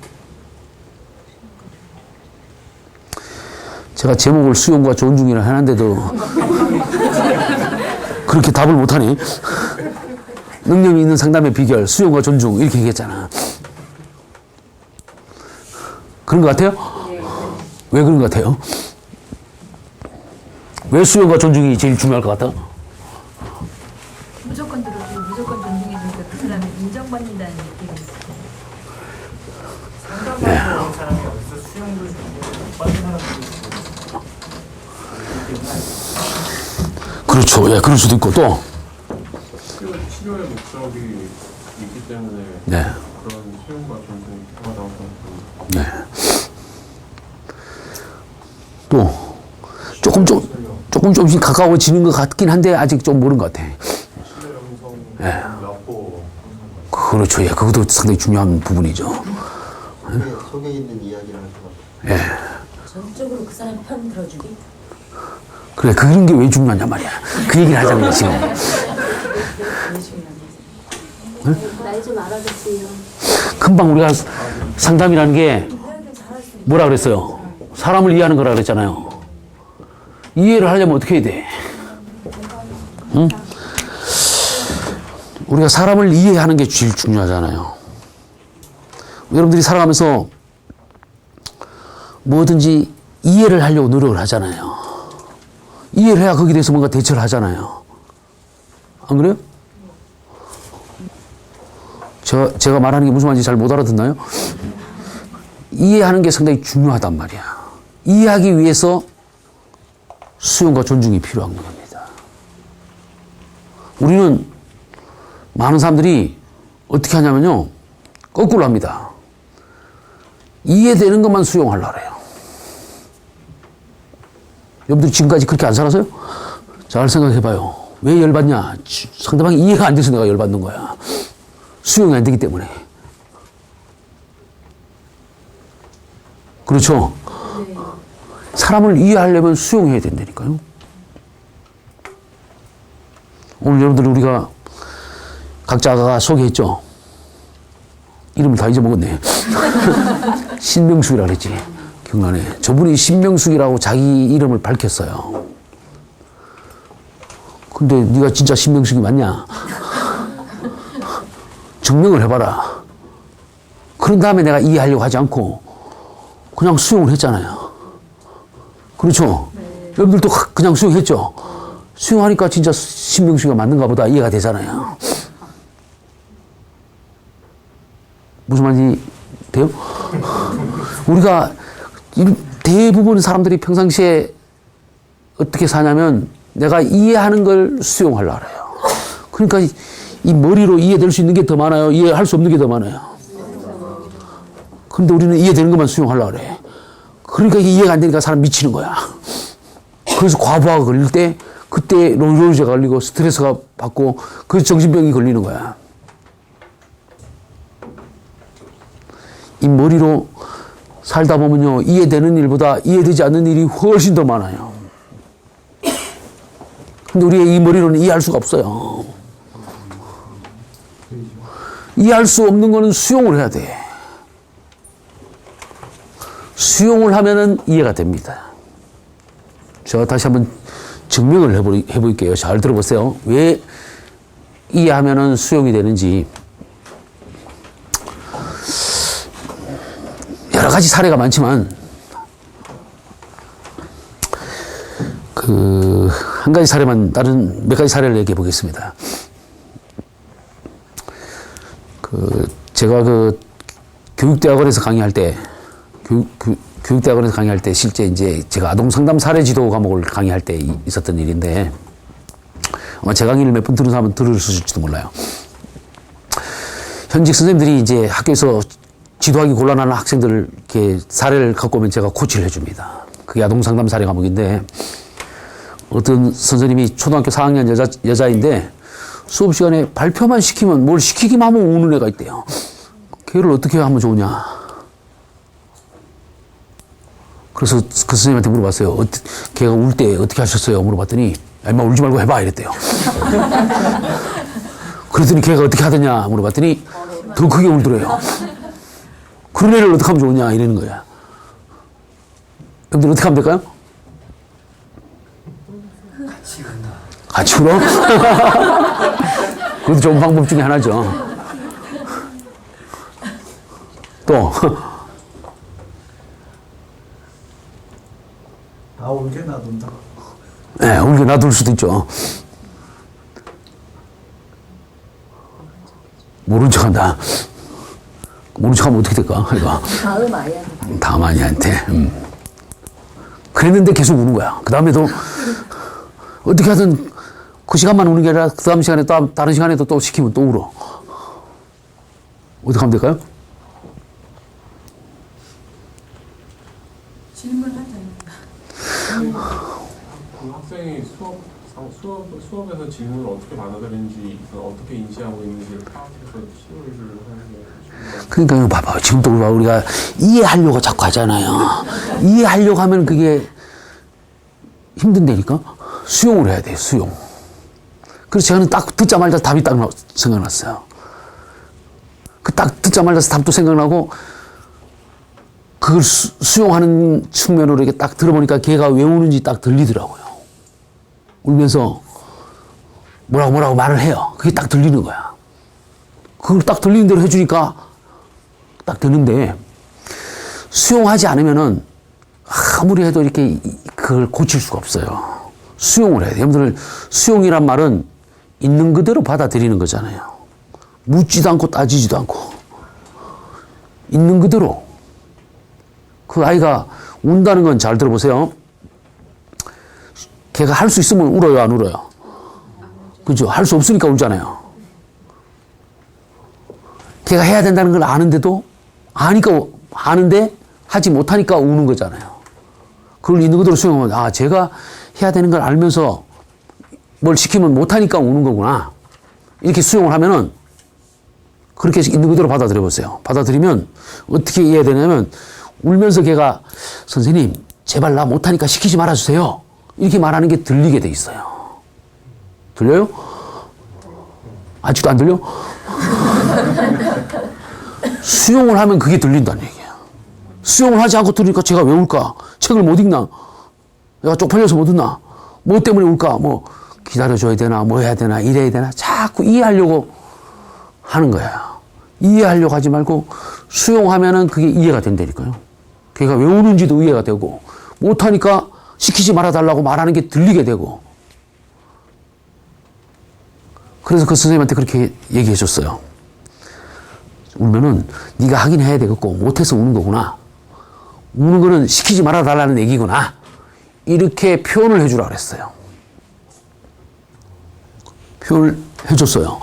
Speaker 1: 제가 제목을 수용과 존중이라 해놨는데도 그렇게 답을 못하네. 능력이 있는 상담의 비결, 수용과 존중 이렇게 얘기했잖아. 그런 것 같아요? 왜 그런 것 같아요? 왜 수용과 존중이 제일 중요할 것 같아?
Speaker 5: 무조건 들어주고 무조건 존중해주니까 그 사람이 인정받는다는 느낌이 있어요.
Speaker 4: 상담받는 사람이 어디서 수용도 주고 받는 사람도 주고.
Speaker 1: 그렇죠. 예, 그럴 수도 있고 또.
Speaker 6: 치료의 목적이 있기 때문에
Speaker 1: 네.
Speaker 6: 그런 수용과 존중이 필요하다고 생각합니다.
Speaker 1: 네. 또 조금씩 가까워지는 것 같긴 한데 아직 좀 모르는 것 같아.
Speaker 6: 신뢰 형성,
Speaker 1: 네.
Speaker 6: 라포
Speaker 1: 그렇죠. 예, 그것도 상당히 중요한 부분이죠.
Speaker 7: 속에 있는 이야기를 하시고.
Speaker 1: 예.
Speaker 3: 전적으로 그 사람 편 들어주기.
Speaker 1: 그래, 그런 게 왜 중요하냐 말이야. 그 얘기를 하자는 거야, 지금.
Speaker 3: 날 좀 알아주세요.
Speaker 1: 금방 우리가 상담이라는 게 뭐라 그랬어요? 사람을 이해하는 거라 그랬잖아요. 이해를 하려면 어떻게 해야 돼? 응? 우리가 사람을 이해하는 게 제일 중요하잖아요. 여러분들이 살아가면서 뭐든지 이해를 하려고 노력을 하잖아요. 이해를 해야 거기에 대해서 뭔가 대처를 하잖아요. 안 그래요? 제가 말하는 게 무슨 말인지 잘 못 알아듣나요? 이해하는 게 상당히 중요하단 말이야. 이해하기 위해서 수용과 존중이 필요한 겁니다. 우리는 많은 사람들이 어떻게 하냐면요. 거꾸로 합니다. 이해되는 것만 수용하려고 해요. 여러분들이 지금까지 그렇게 안 살았어요? 잘 생각해봐요. 왜 열받냐? 상대방이 이해가 안 돼서 내가 열받는 거야. 수용이 안 되기 때문에. 그렇죠? 사람을 이해하려면 수용해야 된다니까요. 오늘 여러분들 우리가 각자가 소개했죠? 이름을 다 잊어먹었네. 신명숙이라고 그랬지. 기억나네. 저분이 신명숙이라고 자기 이름을 밝혔어요. 근데 네가 진짜 신명숙이 맞냐? 증명을 해봐라. 그런 다음에 내가 이해하려고 하지 않고 그냥 수용을 했잖아요. 그렇죠? 여러분들도 그냥 수용했죠? 수용하니까 진짜 신명숙이가 맞는가 보다 이해가 되잖아요. 무슨 말인지 돼요? 우리가 대부분 사람들이 평상시에 어떻게 사냐면 내가 이해하는 걸 수용하려고 해요. 그러니까 이 머리로 이해될 수 있는 게 더 많아요? 이해할 수 없는 게 더 많아요? 그런데 우리는 이해되는 것만 수용하려고 그래. 그러니까 이게 이해가 안 되니까 사람 미치는 거야. 그래서 과부하가 걸릴 때 그때 노이로제가 걸리고 스트레스가 받고 그래서 정신병이 걸리는 거야. 이 머리로 살다 보면요. 이해되는 일보다 이해되지 않는 일이 훨씬 더 많아요. 근데 우리의 이 머리로는 이해할 수가 없어요. 이해할 수 없는 거는 수용을 해야 돼. 수용을 하면은 이해가 됩니다. 제가 다시 한번 증명을 해볼게요. 잘 들어보세요. 왜 이해하면은 수용이 되는지. 여러 가지 사례가 많지만, 한 가지 사례만, 다른 몇 가지 사례를 얘기해 보겠습니다. 제가 교육대학원에서 강의할 때, 교육대학원에서 강의할 때 실제 이제 제가 아동상담 사례지도 과목을 강의할 때 있었던 일인데, 아마 제 강의를 몇 번 들은 사람은 들으실지도 몰라요. 현직 선생님들이 이제 학교에서 지도하기 곤란한 학생들 이렇게 사례를 갖고 오면 제가 코치를 해줍니다. 그게 아동상담 사례 과목인데, 어떤 선생님이 초등학교 4학년 여자인데 수업 시간에 발표만 시키면 뭘 시키기만 하면 우는 애가 있대요. 걔를 어떻게 하면 좋으냐. 그래서 그 선생님한테 물어봤어요. 걔가 울 때 어떻게 하셨어요? 물어봤더니 엄마 울지 말고 해봐 이랬대요. 그랬더니 걔가 어떻게 하더냐 물어봤더니 더 크게 울더래요. 그런 애를 어떻게 하면 좋으냐 이러는 거야. 여러분들 어떻게 하면 될까요? 같이 울어? 그것도 좋은 방법 중에 하나죠. 또
Speaker 4: 울게 놔둔다.
Speaker 1: 네, 울게 놔둘 수도 있죠. 모른 척한다. 모른 척하면 어떻게 될까? 이거.
Speaker 3: 다음 아이한테.
Speaker 1: 다음 아이한테. 그랬는데 계속 우는 거야. 그 다음에도 어떻게 하든 그 시간만 우는 게 아니라 그 다음 시간에 또 다른 시간에도 또 시키면 또 울어. 어떻게 하면 될까요?
Speaker 6: 그 학생이 수업에서 질문을 어떻게 받아들이는지, 어떻게 인지하고 있는지를 파악해서 치료를 하는 게 중요해요.
Speaker 1: 그러니까 봐봐. 지금 또 우리가 이해하려고 자꾸 하잖아요. 이해하려고 하면 그게 힘든다니까? 수용을 해야 돼요, 수용. 그래서 저는 딱 듣자마자 답이 딱 생각났어요. 그 딱 듣자마자 답도 생각나고, 그걸 수용하는 측면으로 이렇게 딱 들어보니까 걔가 왜 우는지 딱 들리더라고요. 울면서 뭐라고 말을 해요. 그게 딱 들리는 거야. 그걸 딱 들리는 대로 해주니까 딱 되는데, 수용하지 않으면은 아무리 해도 이렇게 그걸 고칠 수가 없어요. 수용을 해야 돼요. 여러분들, 수용이란 말은 있는 그대로 받아들이는 거잖아요. 묻지도 않고 따지지도 않고. 있는 그대로. 그 아이가 운다는 건 잘 들어보세요. 걔가 할 수 있으면 울어요, 안 울어요? 그죠? 할 수 없으니까 울잖아요. 걔가 해야 된다는 걸 아는데도, 아는데 하지 못하니까 우는 거잖아요. 그걸 있는 그대로 수용하면, 아, 제가 해야 되는 걸 알면서 뭘 시키면 못하니까 우는 거구나. 이렇게 수용을 하면은, 그렇게 있는 그대로 받아들여 보세요. 받아들이면 어떻게 이해해야 되냐면, 울면서 걔가, 선생님, 제발 나 못하니까 시키지 말아주세요. 이렇게 말하는 게 들리게 돼 있어요. 들려요? 아직도 안 들려? 수용을 하면 그게 들린다는 얘기예요. 수용을 하지 않고 들으니까 제가 왜 울까? 책을 못 읽나? 내가 쪽팔려서 못 읽나? 뭐 때문에 울까? 뭐 기다려줘야 되나? 뭐 해야 되나? 이래야 되나? 자꾸 이해하려고 하는 거야. 이해하려고 하지 말고 수용하면은 그게 이해가 된다니까요. 걔가 왜 우는지도 이해가 되고, 못하니까 시키지 말아달라고 말하는 게 들리게 되고. 그래서 그 선생님한테 그렇게 얘기해 줬어요. 울면은 네가 하긴 해야 되겠고 못해서 우는 거구나. 우는 거는 시키지 말아달라는 얘기구나. 이렇게 표현을 해주라 그랬어요. 표현을 해줬어요.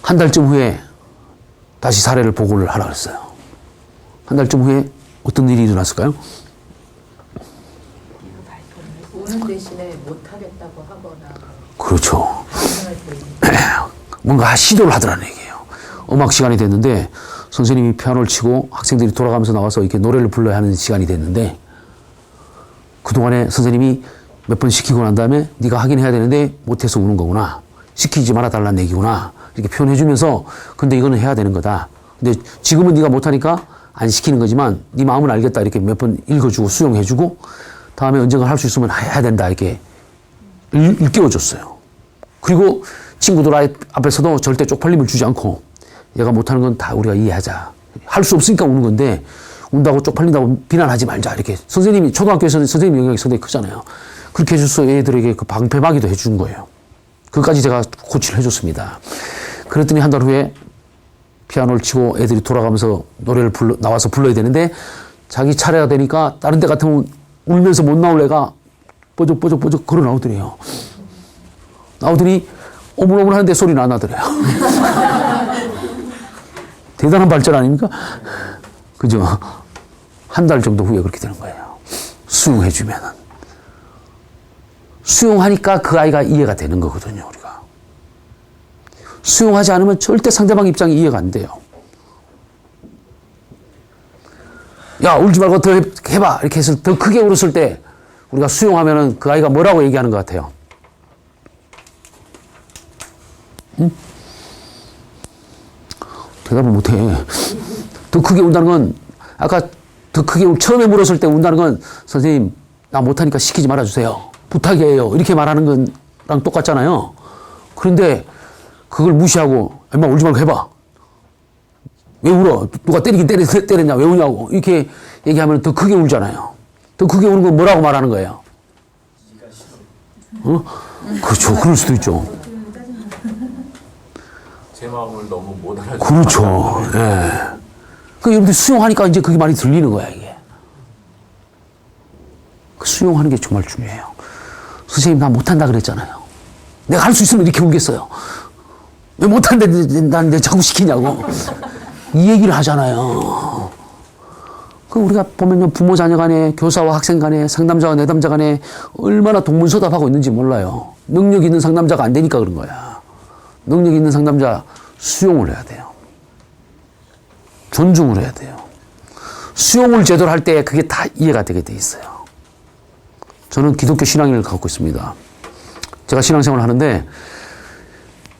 Speaker 1: 한 달쯤 후에 다시 사례를 보고를 하라 그랬어요. 한 달쯤 후에 어떤 일이 일어났을까요?
Speaker 3: 우는 대신에 못하겠다고 하거나.
Speaker 1: 그렇죠. 뭔가 시도를 하더라는 얘기예요. 음악 시간이 됐는데 선생님이 피아노를 치고 학생들이 돌아가면서 나와서 이렇게 노래를 불러야 하는 시간이 됐는데, 그동안에 선생님이 몇 번 시키고 난 다음에 네가 하긴 해야 되는데 못해서 우는 거구나. 시키지 말아달라는 얘기구나. 이렇게 표현해주면서 근데 이거는 해야 되는 거다. 근데 지금은 네가 못하니까 안 시키는 거지만 네 마음은 알겠다. 이렇게 몇 번 읽어주고 수용해주고 다음에 언젠가 할 수 있으면 해야 된다. 이렇게 일깨워줬어요. 그리고 친구들 앞에서도 절대 쪽팔림을 주지 않고 얘가 못하는 건 다 우리가 이해하자. 할 수 없으니까 우는 건데 운다고 쪽팔린다고 비난하지 말자. 이렇게 선생님이 초등학교에서는 선생님 영향이 상당히 크잖아요. 그렇게 해줘서 애들에게 그 방패막이도 해준 거예요. 그것까지 제가 코치를 해줬습니다. 그랬더니 한 달 후에 피아노를 치고 애들이 돌아가면서 노래를 나와서 불러야 되는데 자기 차례가 되니까 다른 데 같으면 울면서 못 나올 애가 뽀적뽀적 걸어 나오더래요. 나오더니 오물오물 하는데 소리는 안 나더래요. 대단한 발전 아닙니까? 그죠? 한 달 정도 후에 그렇게 되는 거예요. 수용해주면은. 수용하니까 그 아이가 이해가 되는 거거든요, 우리가. 수용하지 않으면 절대 상대방 입장이 이해가 안 돼요. 야, 울지 말고 더 해봐. 이렇게 해서 더 크게 울었을 때 우리가 수용하면은 그 아이가 뭐라고 얘기하는 것 같아요? 응? 대답을 못 해. 더 크게 운다는 건, 아까 더 크게, 처음에 물었을 때 운다는 건, 선생님, 나 못하니까 시키지 말아주세요. 부탁이에요. 이렇게 말하는 거랑 똑같잖아요. 그런데 그걸 무시하고, 엄마 울지 말고 해봐. 왜 울어? 누가 때리긴 때렸냐? 왜 우냐고. 이렇게 얘기하면 더 크게 울잖아요. 더 크게 우는 건 뭐라고 말하는 거예요? 어? 그렇죠. 그럴 수도 있죠.
Speaker 6: 제 마음을 너무 못 알아주는.
Speaker 1: 그렇죠. 예. 그 여러분들 수용하니까 이제 그게 많이 들리는 거야, 이게. 그 수용하는 게 정말 중요해요. 선생님, 나 못한다 그랬잖아요. 내가 할 수 있으면 이렇게 울겠어요. 왜 못한데 난 자꾸 시키냐고. 이 얘기를 하잖아요. 그 우리가 보면요, 부모 자녀 간에, 교사와 학생 간에, 상담자와 내담자 간에 얼마나 동문서답하고 있는지 몰라요. 능력 있는 상담자가 안 되니까 그런 거야. 능력 있는 상담자 수용을 해야 돼요. 존중을 해야 돼요. 수용을 제대로 할 때 그게 다 이해가 되게 돼 있어요. 저는 기독교 신앙을 갖고 있습니다. 제가 신앙생활을 하는데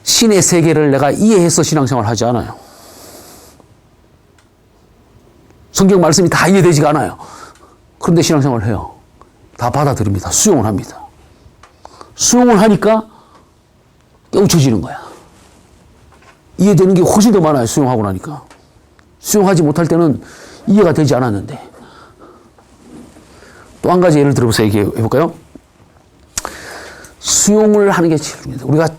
Speaker 1: 신의 세계를 내가 이해해서 신앙생활을 하지 않아요. 성경 말씀이 다 이해되지가 않아요. 그런데 신앙생활을 해요. 다 받아들입니다. 수용을 합니다. 수용을 하니까 깨우쳐지는 거야. 이해되는 게 훨씬 더 많아요. 수용하고 나니까. 수용하지 못할 때는 이해가 되지 않았는데. 또 한 가지 예를 들어서 얘기해 볼까요? 수용을 하는 게 제일 중요해요. 우리가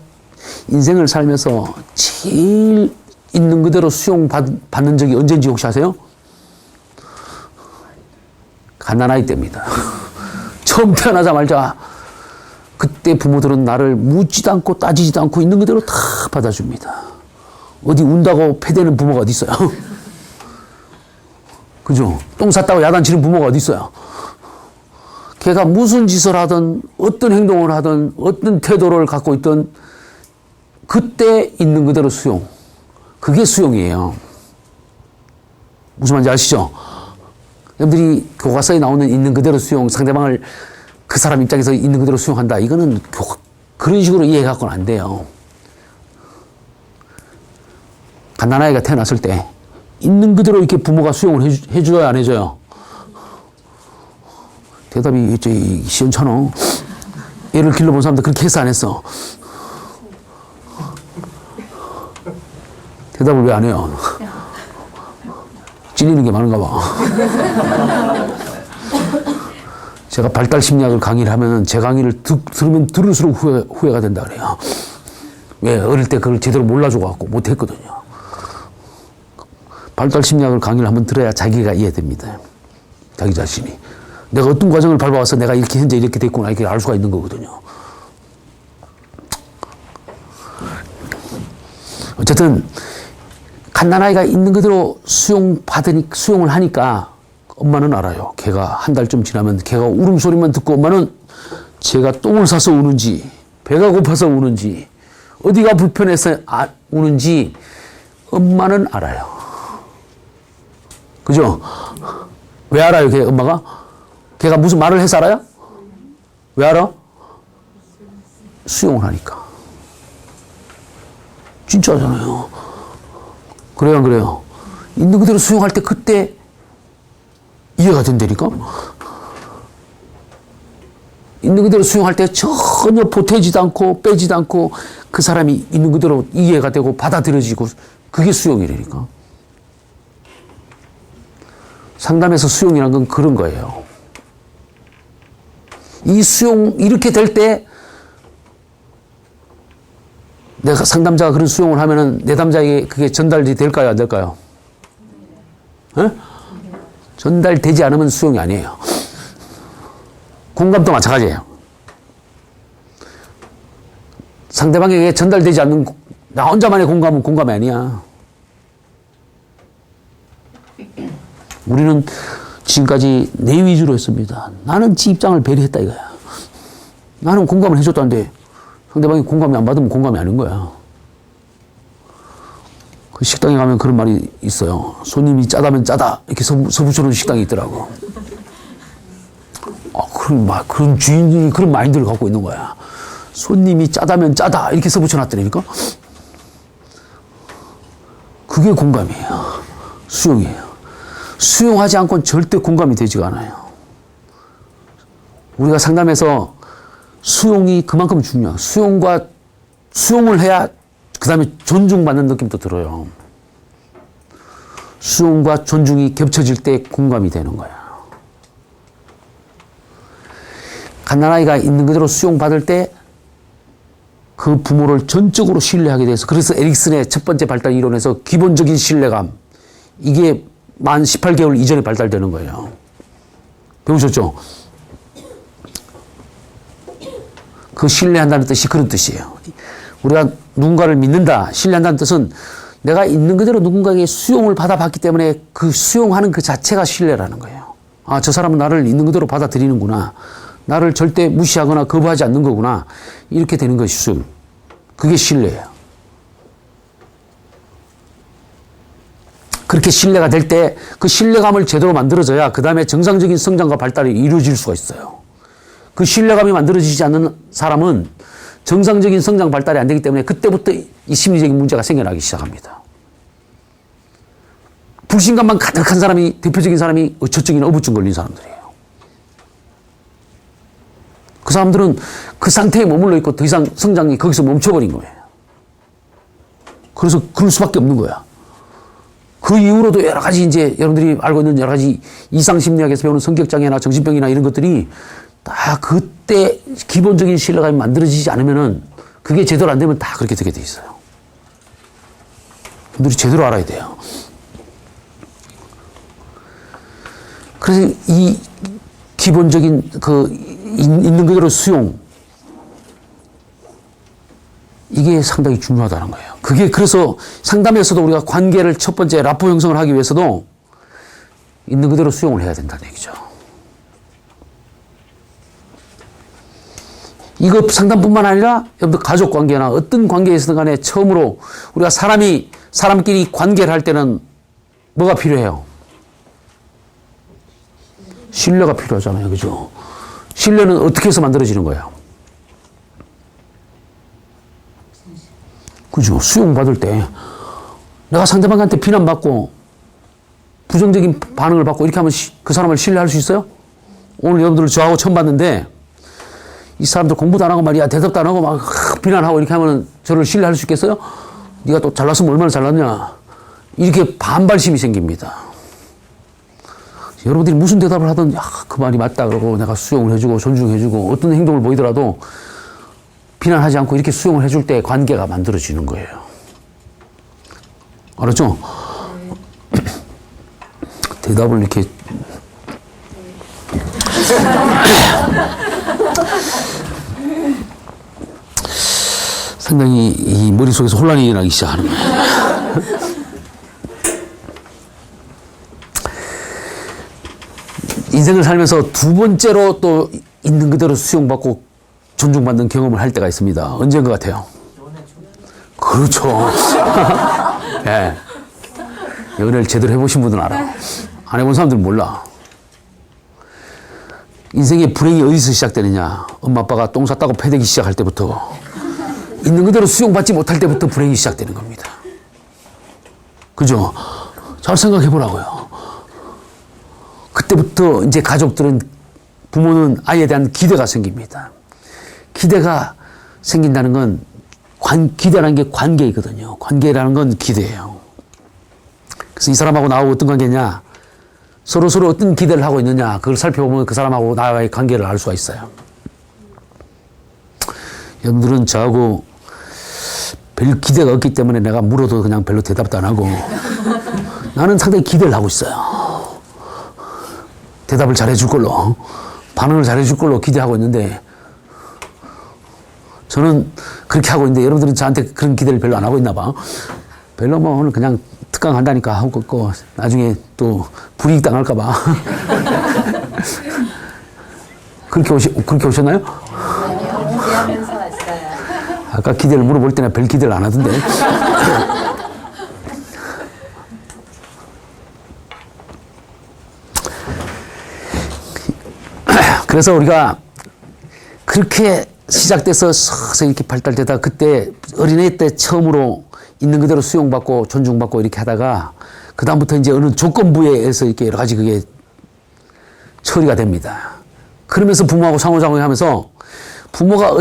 Speaker 1: 인생을 살면서 제일 있는 그대로 수용받는 적이 언제인지 혹시 아세요? 갓난아이 때입니다. 처음 태어나자마자 그때 부모들은 나를 묻지도 않고 따지지도 않고 있는 그대로 다 받아줍니다. 어디 운다고 패대는 부모가 어디 있어요? 그죠? 똥 쌌다고 야단치는 부모가 어디 있어요? 걔가 무슨 짓을 하든 어떤 행동을 하든 어떤 태도를 갖고 있든 그때 있는 그대로 수용. 그게 수용이에요. 무슨 말인지 아시죠? 여러분들이 교과서에 나오는 있는 그대로 수용, 상대방을 그 사람 입장에서 있는 그대로 수용한다. 이거는 그런 식으로 이해해갖고는 안 돼요. 갓난아이가 태어났을 때 있는 그대로 이렇게 부모가 수용을 해줘요, 안 해줘요? 대답이 시원찮아. 애를 길러본 사람들 그렇게 했어, 안 했어? 대답을 왜 안 해요? 찔리는 게 많은가 봐. 제가 발달 심리학을 강의를 하면 제 강의를 들으면 들을수록 후회가 된다 그래요. 왜? 어릴 때 그걸 제대로 몰라줘갖고 못했거든요. 발달 심리학을 강의를 한번 들어야 자기가 이해됩니다. 자기 자신이. 내가 어떤 과정을 밟아와서 내가 이렇게 현재 이렇게 됐구나 이렇게 알 수가 있는 거거든요. 어쨌든 갓난아이가 있는 그대로 수용을 하니까 엄마는 알아요. 걔가 한 달쯤 지나면 걔가 울음소리만 듣고 엄마는 제가 똥을 싸서 우는지 배가 고파서 우는지 어디가 불편해서 우는지 엄마는 알아요. 그죠? 왜 알아요? 걔 엄마가? 걔가 무슨 말을 해서 알아요? 왜 알아? 수용을 하니까. 진짜잖아요. 그래요, 안 그래요? 있는 그대로 수용할 때 그때 이해가 된다니까? 있는 그대로 수용할 때 전혀 보태지도 않고 빼지도 않고 그 사람이 있는 그대로 이해가 되고 받아들여지고 그게 수용이라니까. 상담에서 수용이란 건 그런 거예요. 이 수용, 이렇게 될 때 내가 상담자가 그런 수용을 하면은 내담자에게 그게 전달이 될까요? 안 될까요? 에? 전달되지 않으면 수용이 아니에요. 공감도 마찬가지예요. 상대방에게 전달되지 않는 나 혼자만의 공감은 공감이 아니야. 우리는 지금까지 내 위주로 했습니다. 나는 지 입장을 배려했다 이거야. 나는 공감을 해줬다는데 상대방이 공감이 안 받으면 공감이 아닌 거야. 그 식당에 가면 그런 말이 있어요. 손님이 짜다면 짜다. 이렇게 서부처럼 식당이 있더라고. 그런 주인이 그런 마인드를 갖고 있는 거야. 손님이 짜다면 짜다. 이렇게 서붙여놨더니까. 그게 공감이에요. 수용이에요. 수용하지 않고는 절대 공감이 되지가 않아요. 우리가 상담해서 수용이 그만큼 중요해요. 수용을 해야 그 다음에 존중받는 느낌도 들어요. 수용과 존중이 겹쳐질 때 공감이 되는 거야. 갓난아이가 있는 그대로 수용받을 때 그 부모를 전적으로 신뢰하게 돼서 그래서 에릭슨의 첫 번째 발달 이론에서 기본적인 신뢰감 이게 만 18개월 이전에 발달되는 거예요. 배우셨죠? 그 신뢰한다는 뜻이 그런 뜻이에요. 우리가 누군가를 믿는다, 신뢰한다는 뜻은 내가 있는 그대로 누군가에게 수용을 받아봤기 때문에 그 수용하는 그 자체가 신뢰라는 거예요. 아, 저 사람은 나를 있는 그대로 받아들이는구나. 나를 절대 무시하거나 거부하지 않는 거구나. 이렇게 되는 것이 수용. 그게 신뢰예요. 그렇게 신뢰가 될 때 그 신뢰감을 제대로 만들어져야 그 다음에 정상적인 성장과 발달이 이루어질 수가 있어요. 그 신뢰감이 만들어지지 않는 사람은 정상적인 성장 발달이 안 되기 때문에 그때부터 이 심리적인 문제가 생겨나기 시작합니다. 불신감만 가득한 사람이 대표적인 사람이 저적인 어부증 걸린 사람들이에요. 그 사람들은 그 상태에 머물러 있고 더 이상 성장이 거기서 멈춰버린 거예요. 그래서 그럴 수밖에 없는 거야. 그 이후로도 여러 가지 이제 여러분들이 알고 있는 여러 가지 이상심리학에서 배우는 성격장애나 정신병이나 이런 것들이 다 그때 기본적인 신뢰감이 만들어지지 않으면은 그게 제대로 안 되면 다 그렇게 되게 돼 있어요. 여러분들이 제대로 알아야 돼요. 그래서 이 기본적인 있는 그대로 수용 이게 상당히 중요하다는 거예요. 그게 그래서 상담에서도 우리가 관계를 첫 번째 라포 형성을 하기 위해서도 있는 그대로 수용을 해야 된다는 얘기죠. 이거 상담뿐만 아니라 여러분들 가족 관계나 어떤 관계에서든 간에 처음으로 우리가 사람끼리 관계를 할 때는 뭐가 필요해요? 신뢰가 필요하잖아요. 그죠? 신뢰는 어떻게 해서 만들어지는 거예요? 그죠? 수용받을 때 내가 상대방한테 비난받고 부정적인 반응을 받고 이렇게 하면 그 사람을 신뢰할 수 있어요? 오늘 여러분들 저하고 처음 봤는데 이 사람들 공부도 안 하고 말이야 대답도 안 하고 막 비난하고 이렇게 하면 저를 신뢰할 수 있겠어요? 네가 또 잘났으면 얼마나 잘났냐 이렇게 반발심이 생깁니다. 여러분들이 무슨 대답을 하든 그 말이 맞다 그러고 내가 수용을 해주고 존중해주고 어떤 행동을 보이더라도 비난하지 않고 이렇게 수용을 해줄 때 관계가 만들어지는 거예요. 알았죠? 대답을 이렇게 상당히 이 머릿속에서 혼란이 나기 시작하는 거예요. 인생을 살면서 두 번째로 또 있는 그대로 수용받고 존중받는 경험을 할 때가 있습니다. 언제인 것 같아요? 그렇죠. 예. 연애를 제대로 해보신 분들은 알아. 안 해본 사람들은 몰라. 인생의 불행이 어디서 시작되느냐. 엄마 아빠가 똥 쌌다고 패대기 시작할 때부터 있는 그대로 수용받지 못할 때부터 불행이 시작되는 겁니다. 그죠? 잘 생각해 보라고요. 그때부터 이제 가족들은, 부모는 아이에 대한 기대가 생깁니다. 기대가 생긴다는 건, 기대라는 게 관계이거든요. 관계라는 건 기대예요. 그래서 이 사람하고 나하고 어떤 관계냐, 서로 어떤 기대를 하고 있느냐, 그걸 살펴보면 그 사람하고 나와의 관계를 알 수가 있어요. 여러분들은 저하고 별 기대가 없기 때문에 내가 물어도 그냥 별로 대답도 안 하고, 나는 상당히 기대를 하고 있어요. 대답을 잘해줄 걸로, 반응을 잘해줄 걸로 기대하고 있는데, 저는 그렇게 하고 있는데 여러분들은 저한테 그런 기대를 별로 안 하고 있나 봐. 별로 뭐 오늘 그냥 특강 한다니까 하고 있고, 나중에 또 불이익 당할까 봐. 그렇게 오셨나요?
Speaker 3: 아니요, 기대하면서 왔어요.
Speaker 1: 아까 기대를 물어볼 때는 별 기대를 안 하던데. 그래서 우리가 그렇게 시작돼서 서서히 이렇게 발달되다, 그때 어린애 때 처음으로 있는 그대로 수용받고 존중받고 이렇게 하다가 그다음부터 이제 어느 조건부에 의해서 이렇게 여러 가지 그게 처리가 됩니다. 그러면서 부모하고 상호작용을 하면서 부모가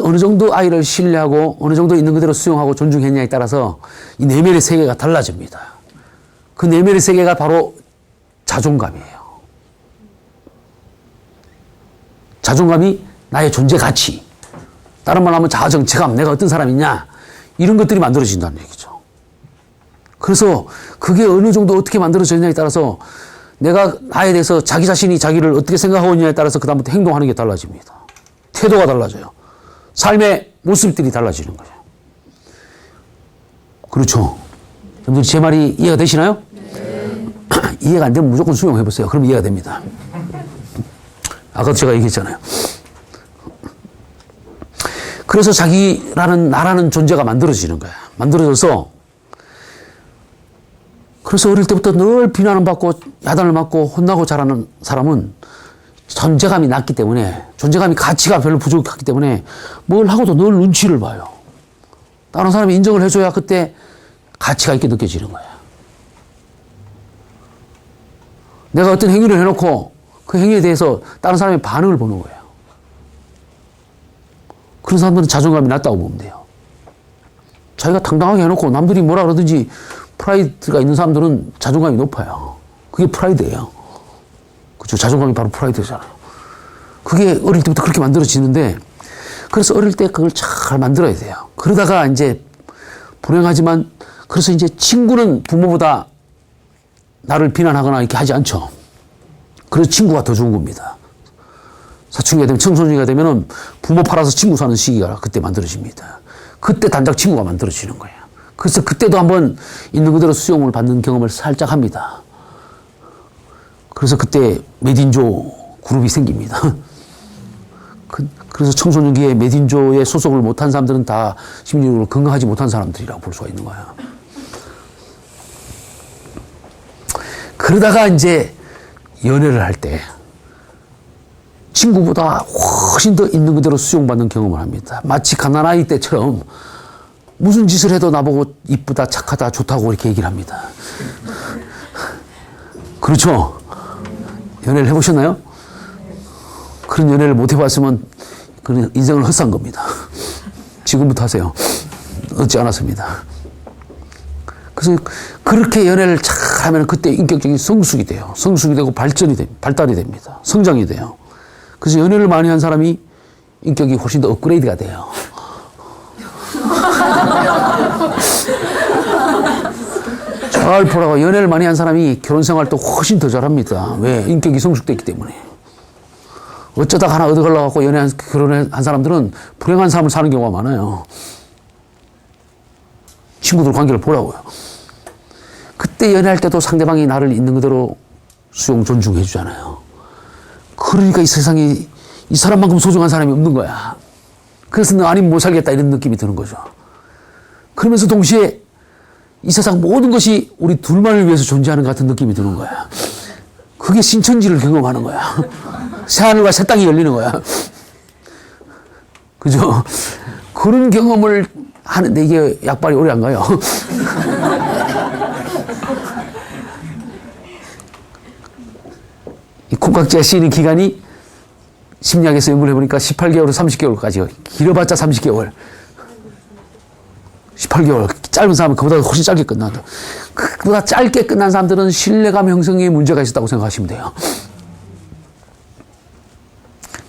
Speaker 1: 어느 정도 아이를 신뢰하고 어느 정도 있는 그대로 수용하고 존중했냐에 따라서 이 내면의 세계가 달라집니다. 그 내면의 세계가 바로 자존감이에요. 자존감이 나의 존재 가치, 다른 말로 하면 자아정체감, 내가 어떤 사람이냐, 이런 것들이 만들어진다는 얘기죠. 그래서 그게 어느 정도 어떻게 만들어졌냐에 따라서 내가 나에 대해서 자기 자신이 자기를 어떻게 생각하고 있냐에 따라서 그다음부터 행동하는 게 달라집니다. 태도가 달라져요. 삶의 모습들이 달라지는 거예요. 그렇죠. 여러분들 제 말이 이해가 되시나요? 네. 이해가 안 되면 무조건 수용해보세요. 그럼 이해가 됩니다. 아까도 제가 얘기했잖아요. 그래서 자기라는, 나라는 존재가 만들어지는 거야. 만들어져서, 그래서 어릴 때부터 늘 비난을 받고 야단을 맞고 혼나고 자라는 사람은 존재감이 낮기 때문에, 존재감이 가치가 별로 부족하기 때문에 뭘 하고도 늘 눈치를 봐요. 다른 사람이 인정을 해줘야 그때 가치가 있게 느껴지는 거야. 내가 어떤 행위를 해놓고 그 행위에 대해서 다른 사람의 반응을 보는 거예요. 그런 사람들은 자존감이 낮다고 보면 돼요. 자기가 당당하게 해놓고 남들이 뭐라 그러든지 프라이드가 있는 사람들은 자존감이 높아요. 그게 프라이드예요. 그렇죠. 자존감이 바로 프라이드잖아요. 그게 어릴 때부터 그렇게 만들어지는데, 그래서 어릴 때 그걸 잘 만들어야 돼요. 그러다가 이제 불행하지만, 그래서 이제 친구는 부모보다 나를 비난하거나 이렇게 하지 않죠. 그래서 친구가 더 좋은 겁니다. 사춘기가 되면, 청소년기가 되면은 부모 팔아서 친구 사는 시기가 그때 만들어집니다. 그때 단짝 친구가 만들어지는 거예요. 그래서 그때도 한번 있는 그대로 수용을 받는 경험을 살짝 합니다. 그래서 그때 메딘조 그룹이 생깁니다. 그래서 청소년기에 메딘조에 소속을 못한 사람들은 다 심리적으로 건강하지 못한 사람들이라고 볼 수가 있는 거예요. 그러다가 이제 연애를 할 때 친구보다 훨씬 더 있는 그대로 수용받는 경험을 합니다. 마치 갓난아이 때처럼 무슨 짓을 해도 나보고 이쁘다, 착하다, 좋다고 이렇게 얘기를 합니다. 그렇죠? 연애를 해보셨나요? 그런 연애를 못 해봤으면 그런 인생을 헛산 겁니다. 지금부터 하세요. 얻지 않았습니다. 그래서 그렇게 연애를 잘 하면 그때 인격적인 성숙이 돼요. 성숙이 되고 발달이 됩니다. 성장이 돼요. 그래서 연애를 많이 한 사람이 인격이 훨씬 더 업그레이드가 돼요. 잘 보라고. 연애를 많이 한 사람이 결혼 생활도 훨씬 더 잘합니다. 왜? 인격이 성숙됐기 때문에. 어쩌다가 하나 얻어가려고 결혼한 사람들은 불행한 삶을 사는 경우가 많아요. 친구들 관계를 보라고요. 그때 연애할 때도 상대방이 나를 있는 그대로 수용, 존중해 주잖아요. 그러니까 이 세상에 이 사람만큼 소중한 사람이 없는 거야. 그래서 너 아니면 못 살겠다 이런 느낌이 드는 거죠. 그러면서 동시에 이 세상 모든 것이 우리 둘만을 위해서 존재하는 것 같은 느낌이 드는 거야. 그게 신천지를 경험하는 거야. 새하늘과 새 땅이 열리는 거야. 그죠? 그런 경험을 하는데 이게 약발이 오래 안 가요. 이 콩깍지가 씌이는 기간이 심리학에서 연구를 해보니까 18개월에서 30개월까지요. 길어봤자 30개월. 18개월. 짧은 사람은 그보다 훨씬 짧게 끝난다. 그보다 짧게 끝난 사람들은 신뢰감 형성에 문제가 있었다고 생각하시면 돼요.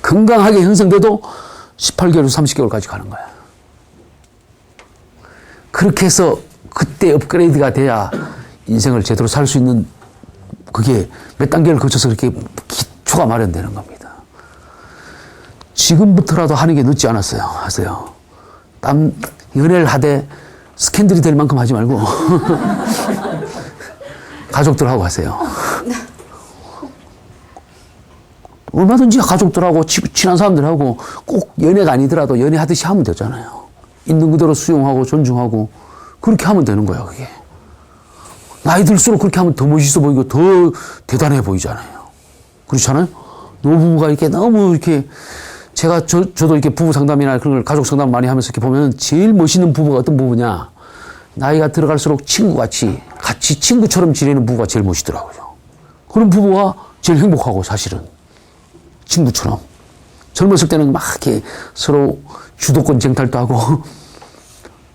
Speaker 1: 건강하게 형성돼도 18개월에서 30개월까지 가는 거야. 그렇게 해서 그때 업그레이드가 돼야 인생을 제대로 살 수 있는 그게 몇 단계를 거쳐서 그렇게 기초가 마련되는 겁니다. 지금부터라도 하는 게 늦지 않았어요. 하세요. 연애를 하되 스캔들이 될 만큼 하지 말고 가족들하고 하세요. 얼마든지 가족들하고 친한 사람들하고 꼭 연애가 아니더라도 연애하듯이 하면 되잖아요. 있는 그대로 수용하고 존중하고 그렇게 하면 되는 거예요. 그게. 나이 들수록 그렇게 하면 더 멋있어 보이고 더 대단해 보이잖아요. 그렇잖아요? 노부부가 이렇게 너무 이렇게 저도 이렇게 부부 상담이나 그런 걸 가족 상담 많이 하면서 이렇게 보면 제일 멋있는 부부가 어떤 부부냐. 나이가 들어갈수록 같이 친구처럼 지내는 부부가 제일 멋있더라고요. 그런 부부가 제일 행복하고 사실은. 친구처럼. 젊었을 때는 막 이렇게 서로 주도권 쟁탈도 하고,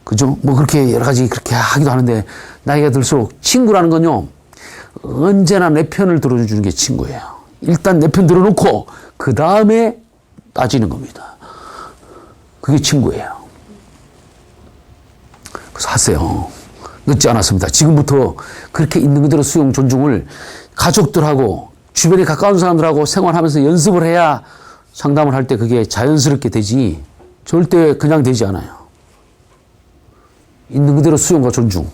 Speaker 1: 그죠? 뭐 그렇게 여러 가지 그렇게 하기도 하는데, 나이가 들수록 친구라는 건요, 언제나 내 편을 들어주는 게 친구예요. 일단 내 편 들어놓고, 그 다음에 따지는 겁니다. 그게 친구예요. 그래서 하세요. 늦지 않았습니다. 지금부터 그렇게 있는 그대로 수용, 존중을 가족들하고 주변에 가까운 사람들하고 생활하면서 연습을 해야 상담을 할 때 그게 자연스럽게 되지 절대 그냥 되지 않아요. 있는 그대로 수용과 존중.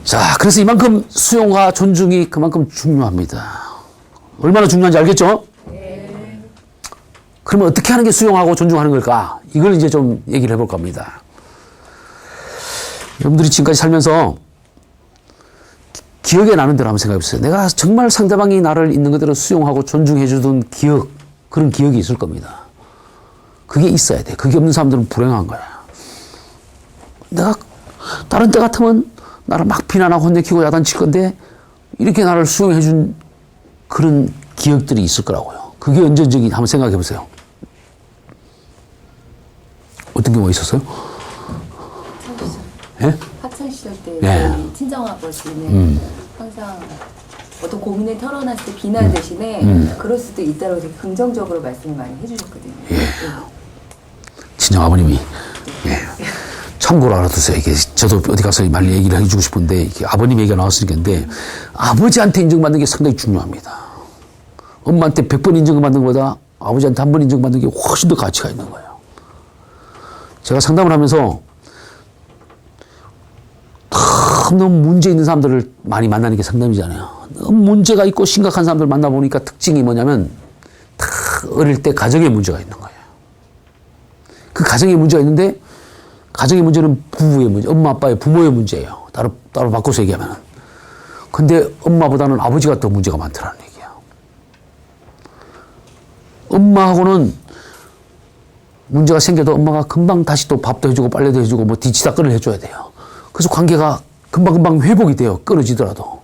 Speaker 1: 자, 그래서 이만큼 수용과 존중이 그만큼 중요합니다. 얼마나 중요한지 알겠죠? 네. 그러면 어떻게 하는 게 수용하고 존중하는 걸까? 이걸 이제 좀 얘기를 해볼 겁니다. 여러분들이 지금까지 살면서 기억에 나는 대로 한번 생각해 보세요. 내가 정말 상대방이 나를 있는 그대로 수용하고 존중해 주던 기억, 그런 기억이 있을 겁니다. 그게 있어야 돼. 그게 없는 사람들은 불행한 거야. 내가 다른 때 같으면 나를 막 비난하고 혼내키고 야단칠 건데 이렇게 나를 수용해 준 그런 기억들이 있을 거라고요. 그게 언제적인 한번 생각해 보세요. 어떤 경우가 있었어요? 예?
Speaker 3: 학창 시절 때
Speaker 1: 예.
Speaker 3: 저희 친정아버지는 항상 어떤 고민을 털어놨을 때 비난 대신에 그럴 수도 있다고 되게 긍정적으로 말씀을 많이 해주셨거든요.
Speaker 1: 예. 친정 아버님이. 예. 참고로 알아두세요. 이게 저도 어디 가서 많이 얘기를 해주고 싶은데 이게 아버님 얘기가 나왔으니까 근데 아버지한테 인정받는 게 상당히 중요합니다. 엄마한테 100번 인정받는 것보다 아버지한테 한 번 인정받는 게 훨씬 더 가치가 있는 거예요. 제가 상담을 하면서 너무 문제 있는 사람들을 많이 만나는 게 상담이잖아요. 너무 문제가 있고 심각한 사람들 만나보니까 특징이 뭐냐면 다 어릴 때 가정에 문제가 있는 거예요. 그 가정에 문제가 있는데 가정의 문제는 부부의 문제, 엄마 아빠의 부모의 문제예요. 따로 바꿔서 얘기하면. 근데 엄마보다는 아버지가 더 문제가 많더라는 얘기야. 엄마하고는 문제가 생겨도 엄마가 금방 다시 또 밥도 해주고 빨래도 해주고 뭐 뒤치다꺼를 해줘야 돼요. 그래서 관계가 금방 회복이 돼요. 끊어지더라도.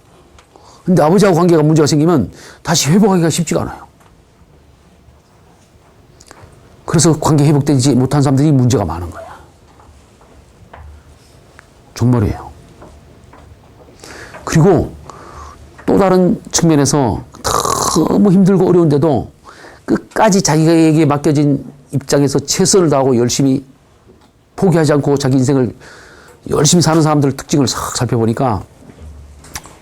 Speaker 1: 근데 아버지하고 관계가 문제가 생기면 다시 회복하기가 쉽지가 않아요. 그래서 관계 회복되지 못한 사람들이 문제가 많은 거야. 정말이에요. 그리고 또 다른 측면에서 너무 힘들고 어려운데도 끝까지 자기에게 맡겨진 입장에서 최선을 다하고 열심히 포기하지 않고 자기 인생을 열심히 사는 사람들 특징을 싹 살펴보니까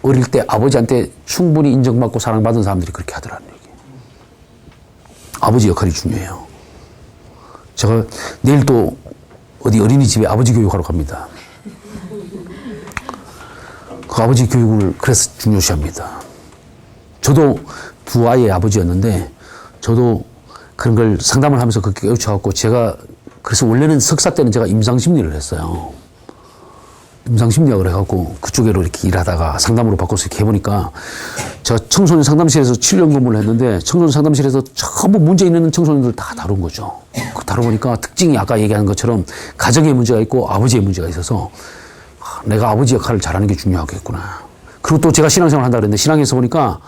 Speaker 1: 어릴 때 아버지한테 충분히 인정받고 사랑받은 사람들이 그렇게 하더라는 얘기예요. 아버지 역할이 중요해요. 제가 내일 또 어디 어린이집에 아버지 교육하러 갑니다. 그 아버지 교육을 그래서 중요시합니다. 저도 두 아이의 아버지였는데 저도 그런 걸 상담을 하면서 그렇게 깨우쳐갖고 제가 그래서 원래는 석사 때는 제가 임상심리를 했어요. 임상심리학을 해갖고 그쪽으로 이렇게 일하다가 상담으로 바꿔서 이렇게 해보니까 제가 청소년 상담실에서 7년 근무를 했는데 청소년 상담실에서 전부 문제 있는 청소년들 다 다룬 거죠. 다뤄보니까 특징이 아까 얘기한 것처럼 가정에 문제가 있고 아버지의 문제가 있어서 내가 아버지 역할을 잘하는 게 중요하겠구나. 그리고 또 제가 신앙생활을 한다 그랬는데 신앙에서 보니까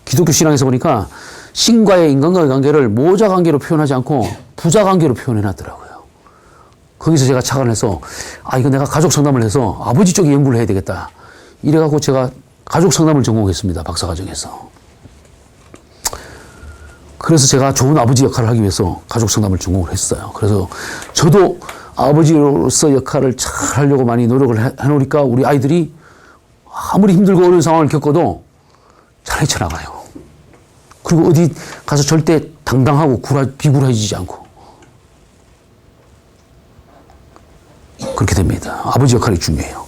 Speaker 1: 기독교 신앙에서 보니까 신과의 인간과의 관계를 모자 관계로 표현하지 않고 부자 관계로 표현해놨더라고요. 거기서 제가 착안을 해서 이거 내가 가족 상담을 해서 아버지 쪽에 연구를 해야 되겠다. 이래갖고 제가 가족 상담을 전공했습니다. 박사과정에서. 그래서 제가 좋은 아버지 역할을 하기 위해서 가족 상담을 전공을 했어요. 그래서 저도 아버지로서 역할을 잘 하려고 많이 노력을 해놓으니까 우리 아이들이 아무리 힘들고 어려운 상황을 겪어도 잘 헤쳐나가요. 그리고 어디 가서 절대 당당하고 비굴해지지 않고 그렇게 됩니다. 아버지 역할이 중요해요.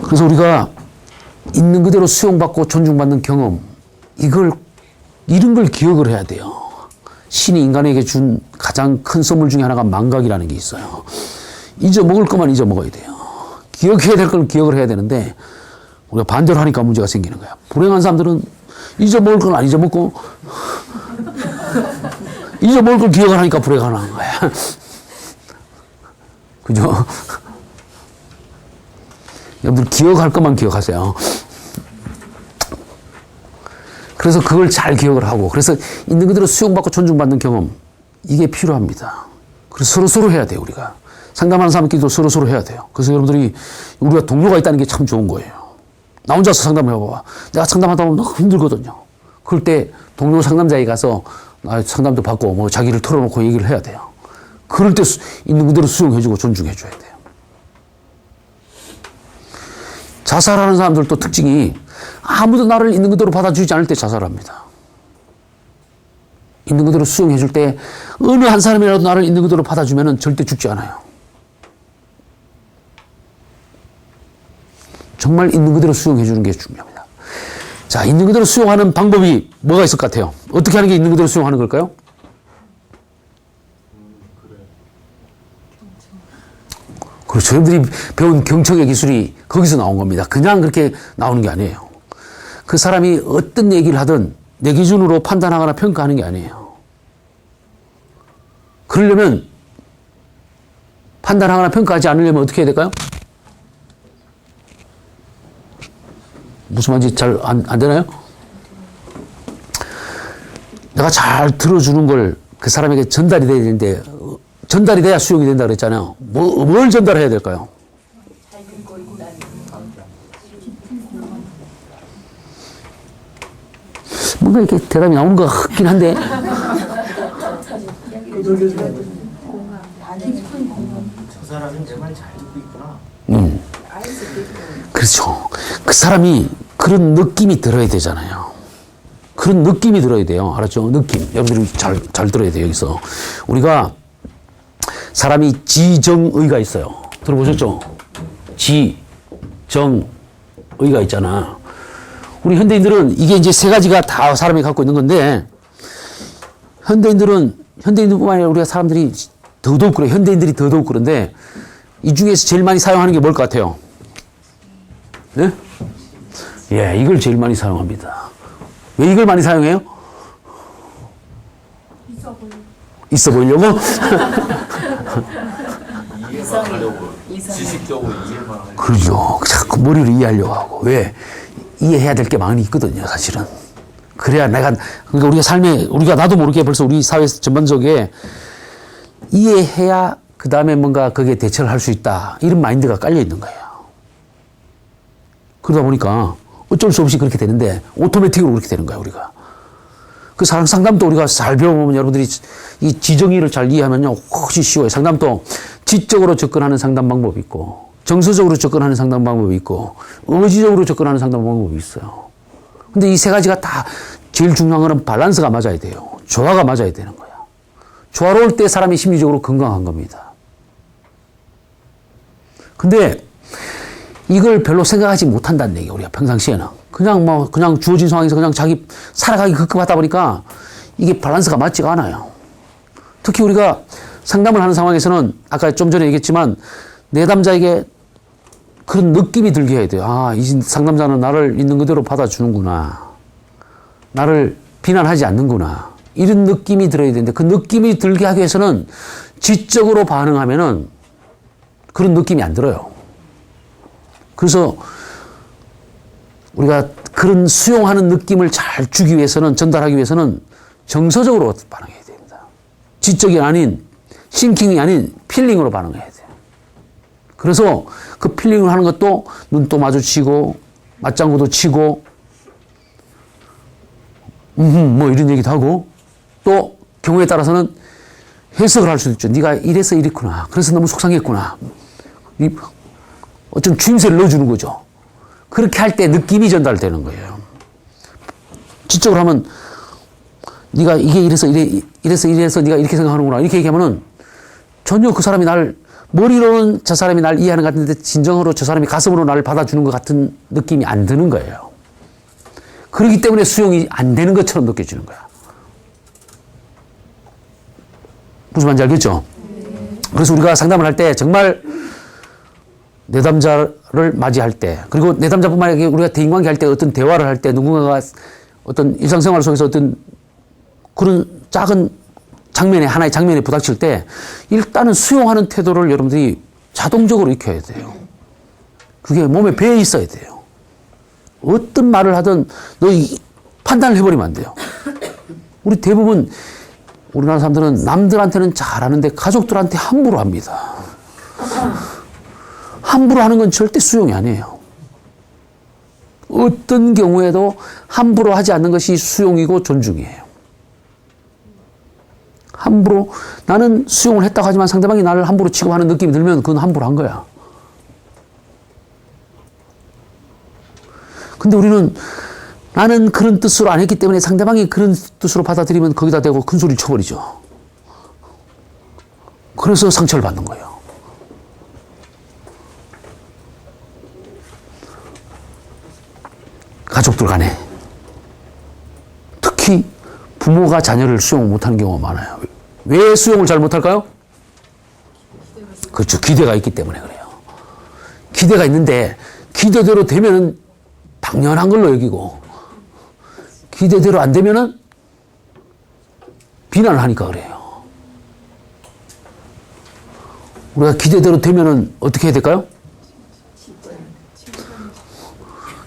Speaker 1: 그래서 우리가 있는 그대로 수용받고 존중받는 경험, 이런 걸 기억을 해야 돼요. 신이 인간에게 준 가장 큰 선물 중에 하나가 망각이라는 게 있어요. 잊어먹을 것만 잊어먹어야 돼요. 기억해야 될 걸 기억을 해야 되는데 우리가 반대로 하니까 문제가 생기는 거야. 불행한 사람들은 잊어먹을 건 안 잊어먹고 잊어먹을 걸 기억을 하니까 불행하는 거야. 그죠? 여러분들 기억할 것만 기억하세요. 그래서 그걸 잘 기억을 하고 그래서 있는 그대로 수용받고 존중받는 경험 이게 필요합니다. 그래서 서로 해야 돼요. 우리가 상담하는 사람끼리도 서로 해야 돼요. 그래서 여러분들이 우리가 동료가 있다는 게 참 좋은 거예요. 나 혼자서 상담을 해봐봐. 내가 상담하다 보면 너무 힘들거든요. 그럴 때 동료 상담자에 가서 상담도 받고 뭐 자기를 털어놓고 얘기를 해야 돼요. 그럴 때 있는 그대로 수용해주고 존중해줘야 돼요. 자살하는 사람들도 특징이 아무도 나를 있는 그대로 받아주지 않을 때 자살합니다. 있는 그대로 수용해줄 때 어느 한 사람이라도 나를 있는 그대로 받아주면 절대 죽지 않아요. 정말 있는 그대로 수용해주는 게 중요합니다. 자, 있는 그대로 수용하는 방법이 뭐가 있을 것 같아요? 어떻게 하는 게 있는 그대로 수용하는 걸까요? 그렇죠. 여러분들이 배운 경청의 기술이 거기서 나온 겁니다. 그냥 그렇게 나오는 게 아니에요. 그 사람이 어떤 얘기를 하든 내 기준으로 판단하거나 평가하는 게 아니에요. 그러려면 판단하거나 평가하지 않으려면 어떻게 해야 될까요? 무슨 말인지 잘 안 되나요? 내가 잘 들어주는 걸 그 사람에게 전달이 돼야 되는데 전달이 돼야 수용이 된다 그랬잖아요. 뭘 전달해야 될까요? 뭔가 이렇게 대답이 나오는 것 같긴 한데
Speaker 7: 저 사람은 내 말 잘 듣고 있구나.
Speaker 1: 그렇죠. 그 사람이 그런 느낌이 들어야 되잖아요. 그런 느낌이 들어야 돼요. 알았죠? 느낌. 여러분들이 잘 들어야 돼요. 여기서 우리가 사람이 지정의가 있어요. 들어보셨죠? 지정의가 있잖아. 우리 현대인들은 이게 이제 세 가지가 다 사람이 갖고 있는 건데 현대인들뿐만 아니라 우리가 사람들이 더더욱 그래. 현대인들이 더더욱 그런데 이 중에서 제일 많이 사용하는 게 뭘 것 같아요? 네? 예, 이걸 제일 많이 사용합니다. 왜 이걸 많이 사용해요? 있어 보이려고?
Speaker 4: 지식적으로 이해만 하는.
Speaker 1: 그러죠. 자꾸 머리로 이해하려고 하고. 왜? 이해해야 될 게 많이 있거든요, 사실은. 그래야 그러니까 우리가 삶에, 나도 모르게 벌써 우리 사회 전반적에 이해해야 그 다음에 뭔가 거기에 대처를 할 수 있다. 이런 마인드가 깔려 있는 거예요. 그러다 보니까 어쩔 수 없이 그렇게 되는데 오토매틱으로 그렇게 되는 거야, 우리가. 그 상담도 우리가 잘 배워보면 여러분들이 이 지정의를 잘 이해하면요, 훨씬 쉬워요. 상담도 지적으로 접근하는 상담 방법이 있고, 정서적으로 접근하는 상담 방법이 있고, 의지적으로 접근하는 상담 방법이 있어요. 근데 이 세 가지가 다 제일 중요한 거는 밸런스가 맞아야 돼요. 조화가 맞아야 되는 거야. 조화로울 때 사람이 심리적으로 건강한 겁니다. 근데 이걸 별로 생각하지 못한다는 얘기예요, 우리가 평상시에는. 그냥 주어진 상황에서 그냥 자기 살아가기 급급하다 보니까 이게 밸런스가 맞지가 않아요. 특히 우리가 상담을 하는 상황에서는 아까 좀 전에 얘기했지만 내담자에게 그런 느낌이 들게 해야 돼요. 아, 이 상담자는 나를 있는 그대로 받아주는구나. 나를 비난하지 않는구나. 이런 느낌이 들어야 되는데 그 느낌이 들게 하기 위해서는 지적으로 반응하면은 그런 느낌이 안 들어요. 그래서 우리가 그런 수용하는 느낌을 잘 주기 위해서는, 전달하기 위해서는 정서적으로 반응해야 됩니다. 지적이 아닌, 싱킹이 아닌 필링으로 반응해야 돼요. 그래서 그 필링을 하는 것도 눈도 마주치고, 맞장구도 치고, 뭐 이런 얘기도 하고, 또 경우에 따라서는 해석을 할 수도 있죠. 네가 이래서 이랬구나. 그래서 너무 속상했구나. 어떤 주임새를 넣어주는 거죠. 그렇게 할 때 느낌이 전달되는 거예요. 지적으로 하면 네가 이게 이래서 네가 이렇게 생각하는구나. 이렇게 얘기하면은 전혀 그 사람이 머리로는 저 사람이 날 이해하는 것 같은데 진정으로 저 사람이 가슴으로 나를 받아주는 것 같은 느낌이 안 드는 거예요. 그렇기 때문에 수용이 안 되는 것처럼 느껴지는 거야. 무슨 말인지 알겠죠? 그래서 우리가 상담을 할 때 정말 내담자를 맞이할 때, 그리고 내담자뿐만 아니라 우리가 대인관계 할 때 어떤 대화를 할 때 누군가가 어떤 일상생활 속에서 어떤 그런 작은 하나의 장면에 부닥칠 때 일단은 수용하는 태도를 여러분들이 자동적으로 익혀야 돼요. 그게 몸에 배어 있어야 돼요. 어떤 말을 하든 판단을 해버리면 안 돼요. 우리 대부분 우리나라 사람들은 남들한테는 잘하는데 가족들한테 함부로 합니다. 함부로 하는 건 절대 수용이 아니에요. 어떤 경우에도 함부로 하지 않는 것이 수용이고 존중이에요. 함부로, 나는 수용을 했다고 하지만 상대방이 나를 함부로 취급하는 느낌이 들면 그건 함부로 한 거야. 근데 우리는 나는 그런 뜻으로 안 했기 때문에 상대방이 그런 뜻으로 받아들이면 거기다 대고 큰 소리를 쳐버리죠. 그래서 상처를 받는 거예요. 가족들 간에 특히 부모가 자녀를 수용 못하는 경우가 많아요. 왜 수용을 잘 못할까요? 그렇죠. 기대가 있기 때문에 그래요. 기대가 있는데 기대대로 되면은 당연한 걸로 여기고 기대대로 안 되면은 비난을 하니까 그래요. 우리가 기대대로 되면은 어떻게 해야 될까요?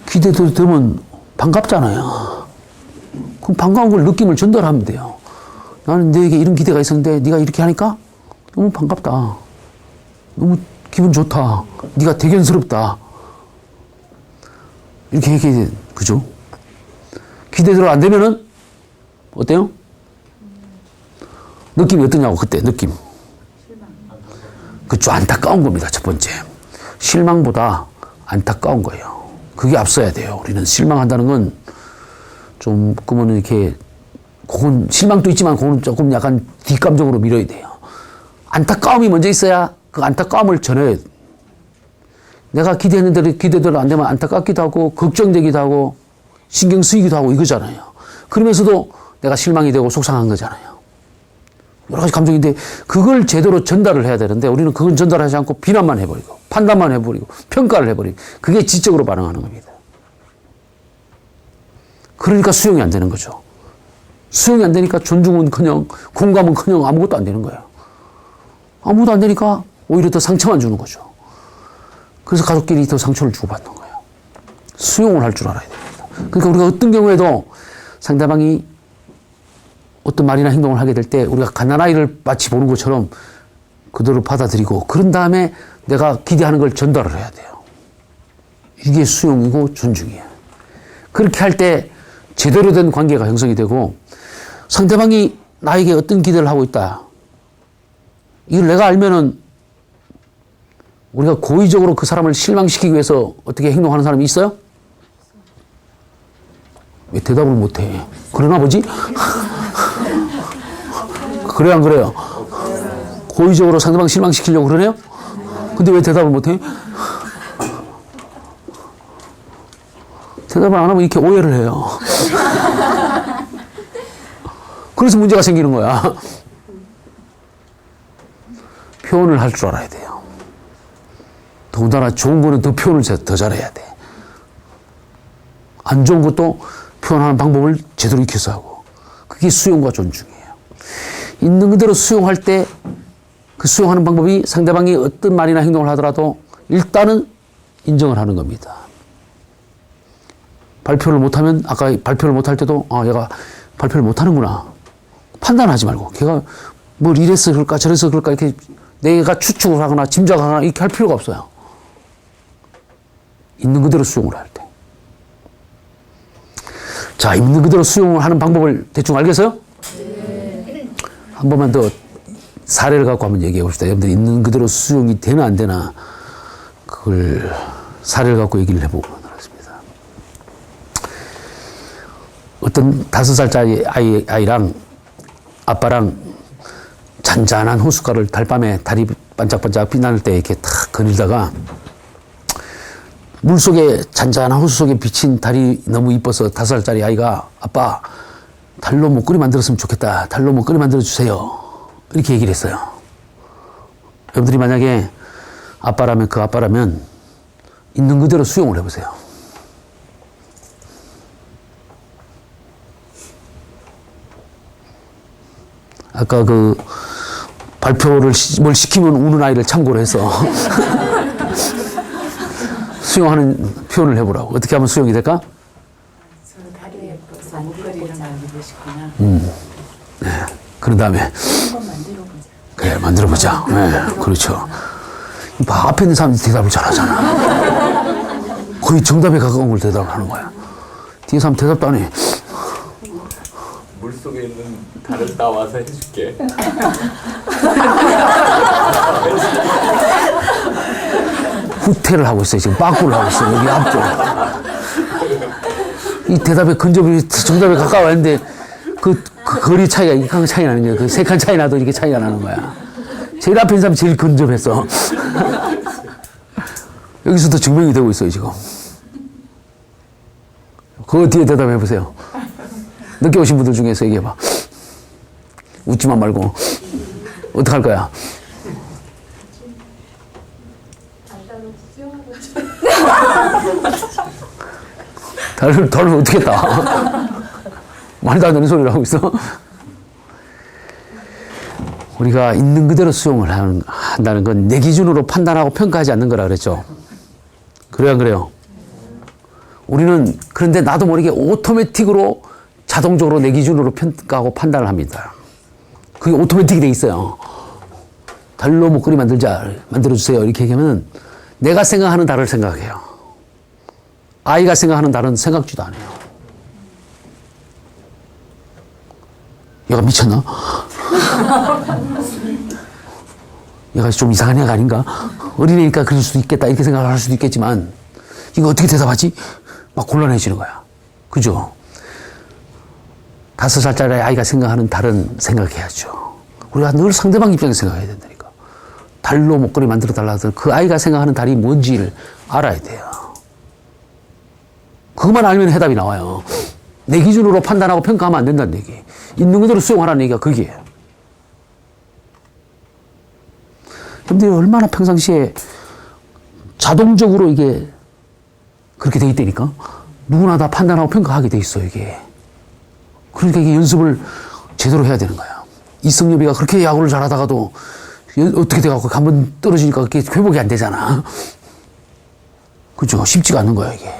Speaker 1: 기대대로 되면 반갑잖아요. 그럼 반가운 걸 느낌을 전달하면 돼요. 나는 너에게 이런 기대가 있었는데 네가 이렇게 하니까 너무 반갑다. 너무 기분 좋다. 네가 대견스럽다. 이렇게 얘기해야 돼. 그죠? 기대대로 안 되면은 어때요? 느낌이 어떠냐고 그때 느낌. 그쵸. 안타까운 겁니다. 첫 번째. 실망보다 안타까운 거예요. 그게 앞서야 돼요. 우리는 실망한다는 건 좀, 그러면 이렇게, 그건 실망도 있지만 그건 조금 약간 뒷감정으로 밀어야 돼요. 안타까움이 먼저 있어야 그 안타까움을 전해야 돼. 내가 기대했는데 기대대로 안 되면 안타깝기도 하고, 걱정되기도 하고, 신경 쓰이기도 하고 이거잖아요. 그러면서도 내가 실망이 되고 속상한 거잖아요. 여러 가지 감정인데 그걸 제대로 전달을 해야 되는데 우리는 그건 전달하지 않고 비난만 해버리고 판단만 해버리고 평가를 해버리고 그게 지적으로 반응하는 겁니다. 그러니까 수용이 안 되는 거죠. 수용이 안 되니까 존중은커녕 공감은커녕 아무것도 안 되는 거예요. 아무것도 안 되니까 오히려 더 상처만 주는 거죠. 그래서 가족끼리 더 상처를 주고받는 거예요. 수용을 할 줄 알아야 됩니다. 그러니까 우리가 어떤 경우에도 상대방이 어떤 말이나 행동을 하게 될 때 우리가 갓난아이를 마치 보는 것처럼 그대로 받아들이고 그런 다음에 내가 기대하는 걸 전달을 해야 돼요. 이게 수용이고 존중이에요. 그렇게 할 때 제대로 된 관계가 형성이 되고 상대방이 나에게 어떤 기대를 하고 있다. 이걸 내가 알면은 우리가 고의적으로 그 사람을 실망시키기 위해서 어떻게 행동하는 사람이 있어요? 왜 대답을 못해? 그러나 보지? 그래요, 안 그래요? 고의적으로 상대방 실망시키려고 그러네요? 근데 왜 대답을 못해? 대답을 안 하면 이렇게 오해를 해요. 그래서 문제가 생기는 거야. 표현을 할 줄 알아야 돼요. 더군다나 좋은 거는 더 표현을 더 잘해야 돼. 안 좋은 것도 표현하는 방법을 제대로 익혀서 하고. 그게 수용과 존중이에요. 있는 그대로 수용할 때 그 수용하는 방법이 상대방이 어떤 말이나 행동을 하더라도 일단은 인정을 하는 겁니다. 발표를 못하면 아까 발표를 못할 때도 얘가 발표를 못하는구나. 판단하지 말고 걔가 뭘 이래서 그럴까 저래서 그럴까 이렇게 내가 추측을 하거나 짐작하거나 이렇게 할 필요가 없어요. 있는 그대로 수용을 할 때. 자, 있는 그대로 수용을 하는 방법을 대충 알겠어요? 네. 한 번만 더 사례를 갖고 한번 얘기해 봅시다. 여러분들 있는 그대로 수용이 되나 안 되나 그걸 사례를 갖고 얘기를 해보고 하겠습니다. 어떤 5살짜리 아이랑 아빠랑 잔잔한 호숫가를 달밤에 달이 반짝반짝 빛나는 때 이렇게 탁 거닐다가 물속에 잔잔한 호수 속에 비친 달이 너무 이뻐서 5살짜리 아이가 아빠 달로 목걸이 만들었으면 좋겠다. 달로 목걸이 만들어주세요. 이렇게 얘기를 했어요. 여러분들이 만약에 그 아빠라면 있는 그대로 수용을 해보세요. 아까 그 발표를 뭘 시키면 우는 아이를 참고로 해서 수용하는 표현을 해보라고. 어떻게 하면 수용이 될까?
Speaker 3: 저는 다리 예뻐서 목걸이를 만들고 싶구나.
Speaker 1: 네. 그런 다음에
Speaker 3: 한번 만들어보자.
Speaker 1: 그래 만들어보자. 네, 그렇죠. 앞에 있는 사람이 대답을 잘하잖아. 거의 정답에 가까운 걸 대답을 하는 거야. 뒤에 사람 대답도 안 해.
Speaker 6: 물속에 있는 달을 따와서 해줄게.
Speaker 1: 후퇴를 하고 있어요. 지금 빠꾸를 하고 있어요. 여기 앞쪽. 이 대답의 근접이 정답에 가까워했는데 그 거리 차이가 이 칸 차이 나는 거야. 그 3칸 차이 나도 이렇게 차이가 나는 거야. 제일 앞에 있는 사람이 제일 근접했어. 여기서도 증명이 되고 있어요, 지금. 그 뒤에 대답해 보세요. 늦게 오신 분들 중에서 얘기해봐. 웃지만 말고. 어떡할 거야? 달을 어떻게 따? 말도 안 되는 소리를 하고 있어. 우리가 있는 그대로 수용을 한다는 건 내 기준으로 판단하고 평가하지 않는 거라 그랬죠. 그래요, 안 그래요? 우리는 그런데 나도 모르게 오토매틱으로 자동적으로 내 기준으로 평가하고 판단을 합니다. 그게 오토매틱이 돼 있어요. 달로 목걸이 만들어주세요. 이렇게 얘기하면 내가 생각하는 달을 생각해요. 아이가 생각하는 달은 생각지도 않아요. 얘가 미쳤나? 얘가 좀 이상한 애가 아닌가? 어린애니까 그럴 수도 있겠다 이렇게 생각을 할 수도 있겠지만 이거 어떻게 대답하지? 막 곤란해지는 거야. 그죠? 5살짜리 아이가 생각하는 달은 생각해야죠. 우리가 늘 상대방 입장에서 생각해야 된다니까. 달로 목걸이 만들어 달라던 그 아이가 생각하는 달이 뭔지를 알아야 돼요. 그것만 알면 해답이 나와요. 내 기준으로 판단하고 평가하면 안 된다는 얘기. 있는 그대로 수용하라는 얘기가 그게예요. 여러분들이 얼마나 평상시에 자동적으로 이게 그렇게 돼 있다니까? 누구나 다 판단하고 평가하게 돼 있어, 이게. 그러니까 이게 연습을 제대로 해야 되는 거야. 이승엽이가 그렇게 야구를 잘하다가도 어떻게 돼갖고 한번 떨어지니까 그게 회복이 안 되잖아. 그죠? 쉽지가 않는 거야, 이게.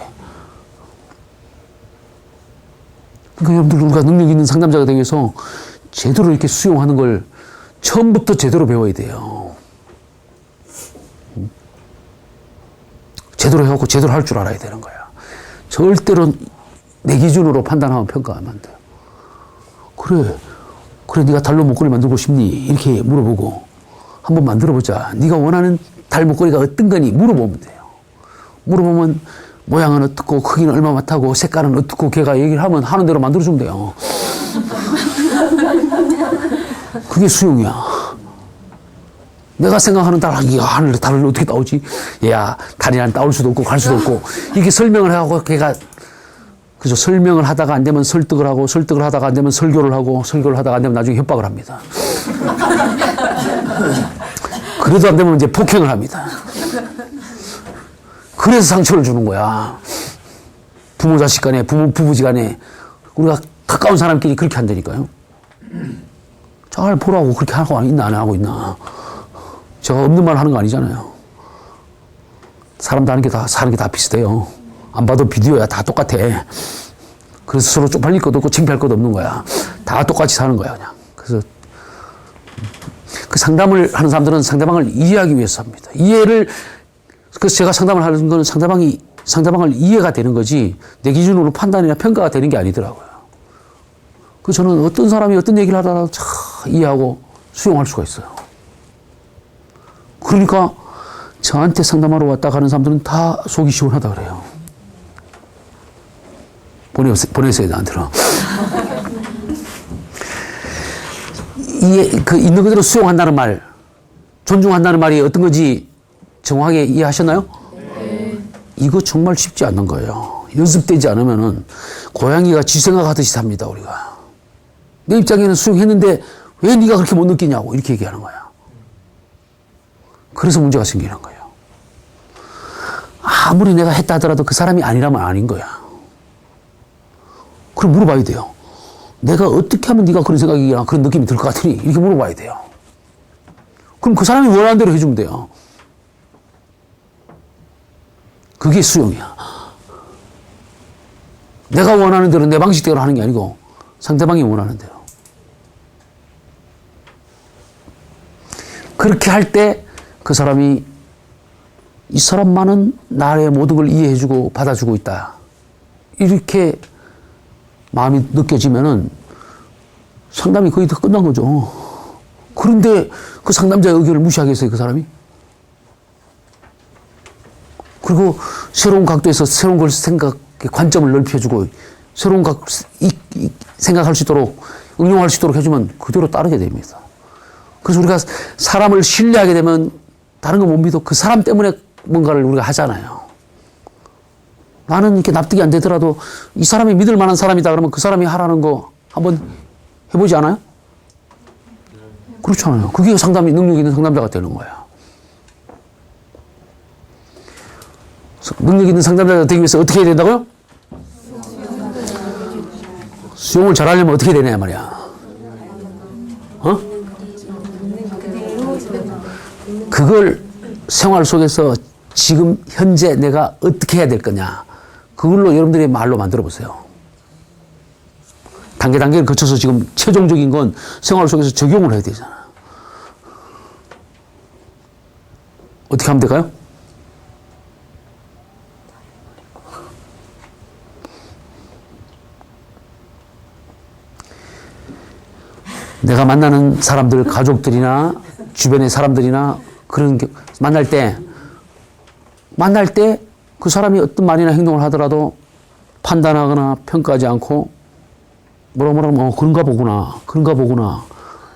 Speaker 1: 그러니까 여러분들 우리가 능력 있는 상담자가 되기 위해서 제대로 이렇게 수용하는 걸 처음부터 제대로 배워야 돼요. 제대로 해갖고 제대로 할 줄 알아야 되는 거야. 절대로 내 기준으로 판단하면 평가하면 안 돼요. 그래 네가 달로 목걸이 만들고 싶니? 이렇게 물어보고 한번 만들어보자. 네가 원하는 달 목걸이가 어떤 거니? 물어보면 돼요. 물어보면 모양은 어떻고 크기는 얼마나 타고 색깔은 어떻고 걔가 얘기를 하면 하는 대로 만들어주면 돼요. 그게 수용이야. 내가 생각하는 달을 어떻게 따오지? 얘야 달이란 따올 수도 없고 갈 수도 없고 이렇게 설명을 하고 걔가 그죠? 설명을 하다가 안 되면 설득을 하고 설득을 하다가 안 되면 설교를 하고 설교를 하다가 안 되면 나중에 협박을 합니다. 그래도 안 되면 이제 폭행을 합니다. 그래서 상처를 주는 거야. 부모 자식 간에, 부부지 간에, 우리가 가까운 사람끼리 그렇게 한다니까요. 잘 보라고 그렇게 하고 있나, 안 하고 있나. 제가 없는 말 하는 거 아니잖아요. 사람 사는 게 다 비슷해요. 안 봐도 비디오야. 다 똑같아. 그래서 서로 쪽팔릴 것도 없고 창피할 것도 없는 거야. 다 똑같이 사는 거야, 그냥. 그래서 그 상담을 하는 사람들은 상대방을 이해하기 위해서 합니다. 그래서 제가 상담을 하는 건 상대방을 이해가 되는 거지 내 기준으로 판단이나 평가가 되는 게 아니더라고요. 그래서 저는 어떤 사람이 어떤 얘기를 하다가 참 이해하고 수용할 수가 있어요. 그러니까 저한테 상담하러 왔다 가는 사람들은 다 속이 시원하다 그래요. 보내세요, 나한테는. 있는 그대로 수용한다는 말, 존중한다는 말이 어떤 건지 정확하게 이해하셨나요? 네. 이거 정말 쉽지 않는 거예요. 연습되지 않으면은 고양이가 지 생각하듯이 삽니다, 우리가. 내 입장에는 수용했는데 왜 네가 그렇게 못 느끼냐고 이렇게 얘기하는 거야. 그래서 문제가 생기는 거예요. 아무리 내가 했다 하더라도 그 사람이 아니라면 아닌 거야. 그럼 물어봐야 돼요. 내가 어떻게 하면 네가 그런 생각이나 그런 느낌이 들 것 같으니 이렇게 물어봐야 돼요. 그럼 그 사람이 원하는 대로 해주면 돼요. 그게 수용이야. 내가 원하는 대로 내 방식대로 하는 게 아니고 상대방이 원하는 대로. 그렇게 할 때 그 사람이 이 사람만은 나의 모든 걸 이해해주고 받아주고 있다. 이렇게 마음이 느껴지면은 상담이 거의 다 끝난 거죠. 그런데 그 상담자의 의견을 무시하겠어요, 그 사람이? 그리고 새로운 각도에서 새로운 걸 관점을 넓혀주고 새로운 생각할 수 있도록 응용할 수 있도록 해주면 그대로 따르게 됩니다. 그래서 우리가 사람을 신뢰하게 되면 다른 거 못 믿어. 그 사람 때문에 뭔가를 우리가 하잖아요. 나는 이렇게 납득이 안 되더라도 이 사람이 믿을 만한 사람이다 그러면 그 사람이 하라는 거 한번 해보지 않아요? 그렇잖아요. 그게 능력 있는 상담자가 되는 거야. 능력 있는 상담자가 되기 위해서 어떻게 해야 된다고요? 수용을 잘하려면 어떻게 되냐 말이야. 그걸 생활 속에서 지금 현재 내가 어떻게 해야 될 거냐. 그걸로 여러분들이 말로 만들어 보세요. 단계를 거쳐서 지금 최종적인 건 생활 속에서 적용을 해야 되잖아. 어떻게 하면 될까요? 내가 만나는 사람들, 가족들이나 주변의 사람들이나 그런 만날 때 그 사람이 어떤 말이나 행동을 하더라도 판단하거나 평가하지 않고 그런가 보구나